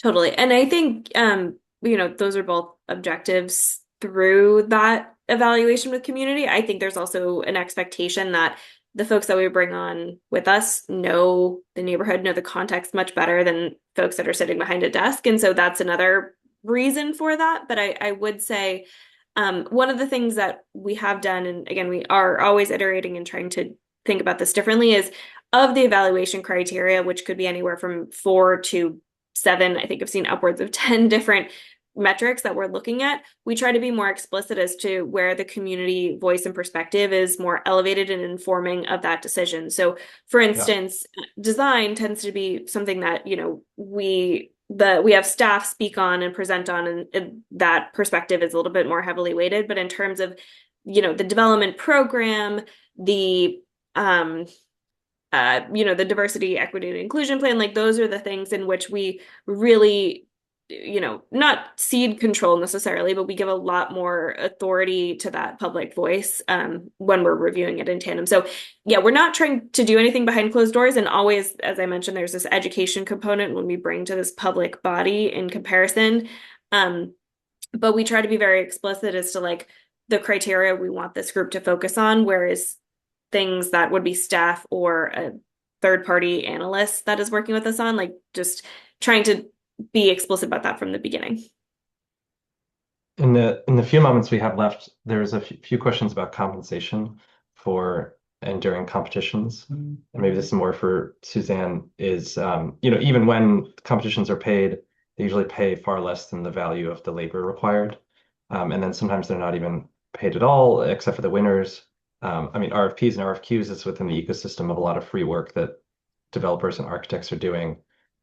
Totally. And I think, those are both objectives through that evaluation with community. I think there's also an expectation that the folks that we bring on with us know the neighborhood, know the context much better than folks that are sitting behind a desk. And so that's another reason for that. But I would say, one of the things that we have done, and again, we are always iterating and trying to think about this differently, is of the evaluation criteria, which could be anywhere from 4 to 7, I think I've seen upwards of 10 different metrics that we're looking at. We try to be more explicit as to where the community voice and perspective is more elevated and informing of that decision. So for instance, design tends to be something that, we have staff speak on and present on, and that perspective is a little bit more heavily weighted. But in terms of, the development program, the the diversity, equity, and inclusion plan, like those are the things in which we really, not cede control necessarily, but we give a lot more authority to that public voice when we're reviewing it in tandem. So yeah, we're not trying to do anything behind closed doors. And always, as I mentioned, there's this education component when we bring to this public body in comparison. But we try to be very explicit as to like the criteria we want this group to focus on, whereas things that would be staff or a third party analyst that is working with us on, like just trying to be explicit about that from the beginning. In the few moments we have left, there's a few questions about compensation for enduring competitions. And maybe this is more for Suzanne, is even when competitions are paid, they usually pay far less than the value of the labor required. And then sometimes they're not even paid at all, except for the winners. I mean, RFPs and RFQs is within the ecosystem of a lot of free work that developers and architects are doing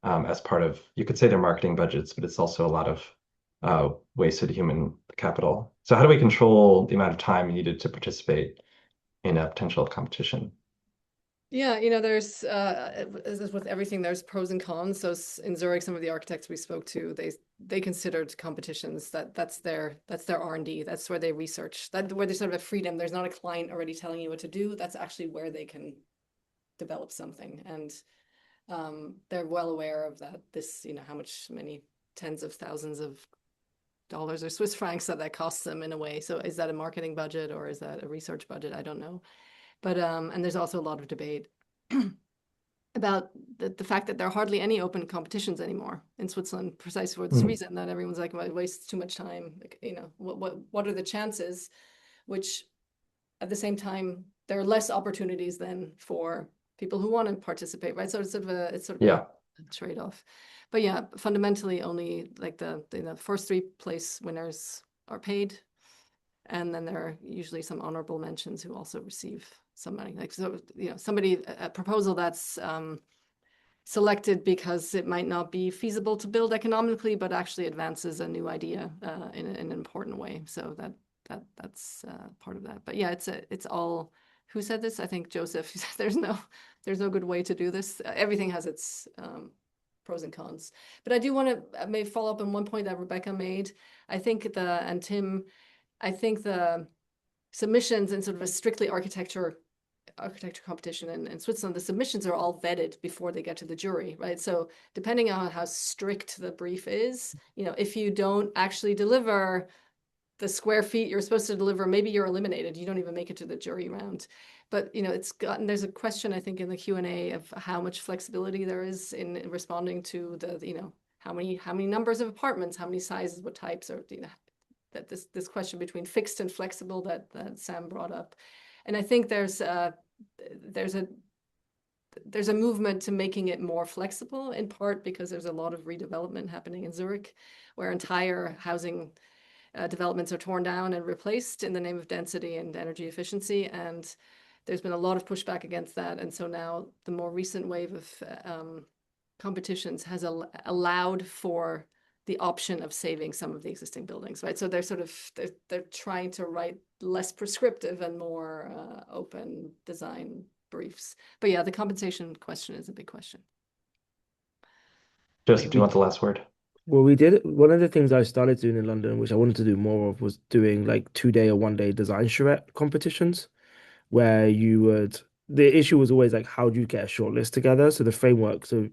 as part of, you could say, their marketing budgets, but it's also a lot of wasted human capital. So how do we control the amount of time needed to participate in a potential competition? Yeah, there's as with everything, there's pros and cons. So in Zurich, some of the architects we spoke to, they considered competitions that's their R&D. That's where they research. Where there's sort of a freedom. There's not a client already telling you what to do. That's actually where they can develop something. And they're well aware of that. Many tens of thousands of dollars or Swiss francs that costs them in a way. So is that a marketing budget or is that a research budget? I don't know. But and there's also a lot of debate about the fact that there are hardly any open competitions anymore in Switzerland, precisely for this reason, that everyone's like, well, it wastes too much time. Like, what are the chances? Which at the same time, there are less opportunities then for people who want to participate, right? So it's sort of a trade-off. But yeah, fundamentally only like the first three place winners are paid. And then there are usually some honorable mentions who also receive some money. Like, so, a proposal that's selected because it might not be feasible to build economically, but actually advances a new idea in an important way. So that's part of that. But yeah, it's all, who said this? I think Joseph. There's no good way to do this. Everything has its pros and cons. But I do want to maybe follow up on one point that Rebecca made. I think the submissions in sort of a strictly architecture competition in Switzerland, the submissions are all vetted before they get to the jury, right? So depending on how strict the brief is, if you don't actually deliver the square feet you're supposed to deliver, maybe you're eliminated. You don't even make it to the jury round. But there's a question, I think, in the Q&A of how much flexibility there is in responding to the how many numbers of apartments, how many sizes, what types, or that this question between fixed and flexible that Sam brought up. And I think there's a movement to making it more flexible, in part because there's a lot of redevelopment happening in Zurich, where entire housing developments are torn down and replaced in the name of density and energy efficiency. And there's been a lot of pushback against that. And so now the more recent wave of competitions has allowed for the option of saving some of the existing buildings, right? So they're trying to write less prescriptive and more open design briefs. But yeah, the compensation question is a big question. Joseph, do you want the last word? Well, we did one of the things I started doing in London, which I wanted to do more of, was doing like 2-day or 1-day design charrette competitions, where the issue was always like, how do you get a shortlist together? So the framework, so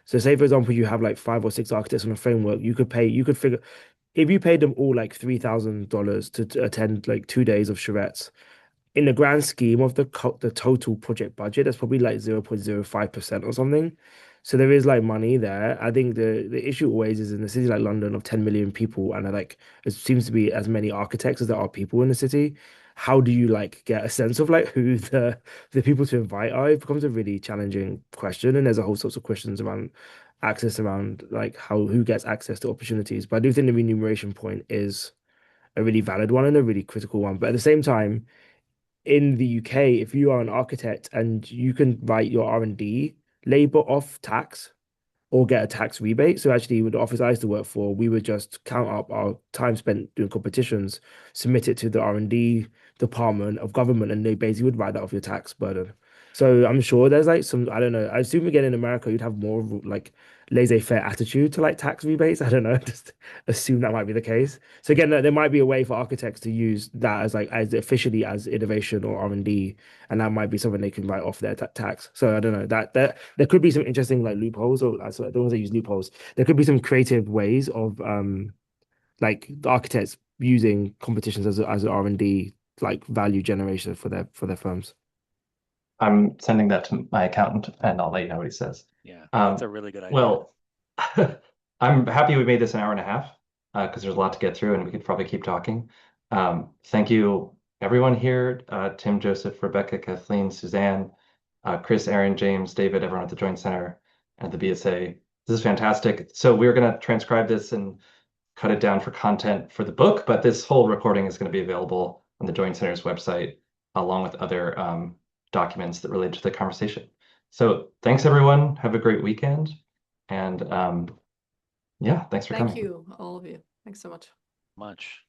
say for example you have like 5 or 6 architects on a framework, you could figure, if you paid them all like $3,000 to attend like 2 days of charrettes, in the grand scheme of the total project budget, that's probably like 0.05% or something. So there is like money there. I think the issue always is in a city like London of 10 million people, and like it seems to be as many architects as there are people in the city. How do you like get a sense of like who the people to invite are? It becomes a really challenging question, and there's a whole sorts of questions around access, around like who gets access to opportunities. But I do think the remuneration point is a really valid one and a really critical one. But at the same time, in the UK, if you are an architect and you can write your R&D labor off tax or get a tax rebate. So actually, with the office I used to work for, we would just count up our time spent doing competitions, submit it to the R&D department of government, and they basically would write that off your tax burden. So I'm sure there's like some, I don't know, I assume again in America, you'd have more like laissez-faire attitude to like tax rebates. I don't know, just assume that might be the case. So again, there might be a way for architects to use that as officially as innovation or R&D, and that might be something they can write off their tax. So I don't know, that there could be some interesting like loopholes, or I don't want to use loopholes. There could be some creative ways of like the architects using competitions as an R&D like value generation for their firms. I'm sending that to my accountant, and I'll let you know what he says. Yeah, that's a really good idea. Well, I'm happy we made this an hour and a half because there's a lot to get through and we could probably keep talking. Thank you, everyone here, Tim, Joseph, Rebecca, Kathleen, Suzanne, Chris, Aaron, James, David, everyone at the Joint Center and the BSA. This is fantastic. So we're going to transcribe this and cut it down for content for the book, but this whole recording is going to be available on the Joint Center's website, along with other documents that relate to the conversation. So thanks, everyone. Have a great weekend. And yeah, thanks for coming. Thank you, all of you. Thanks so much. Much.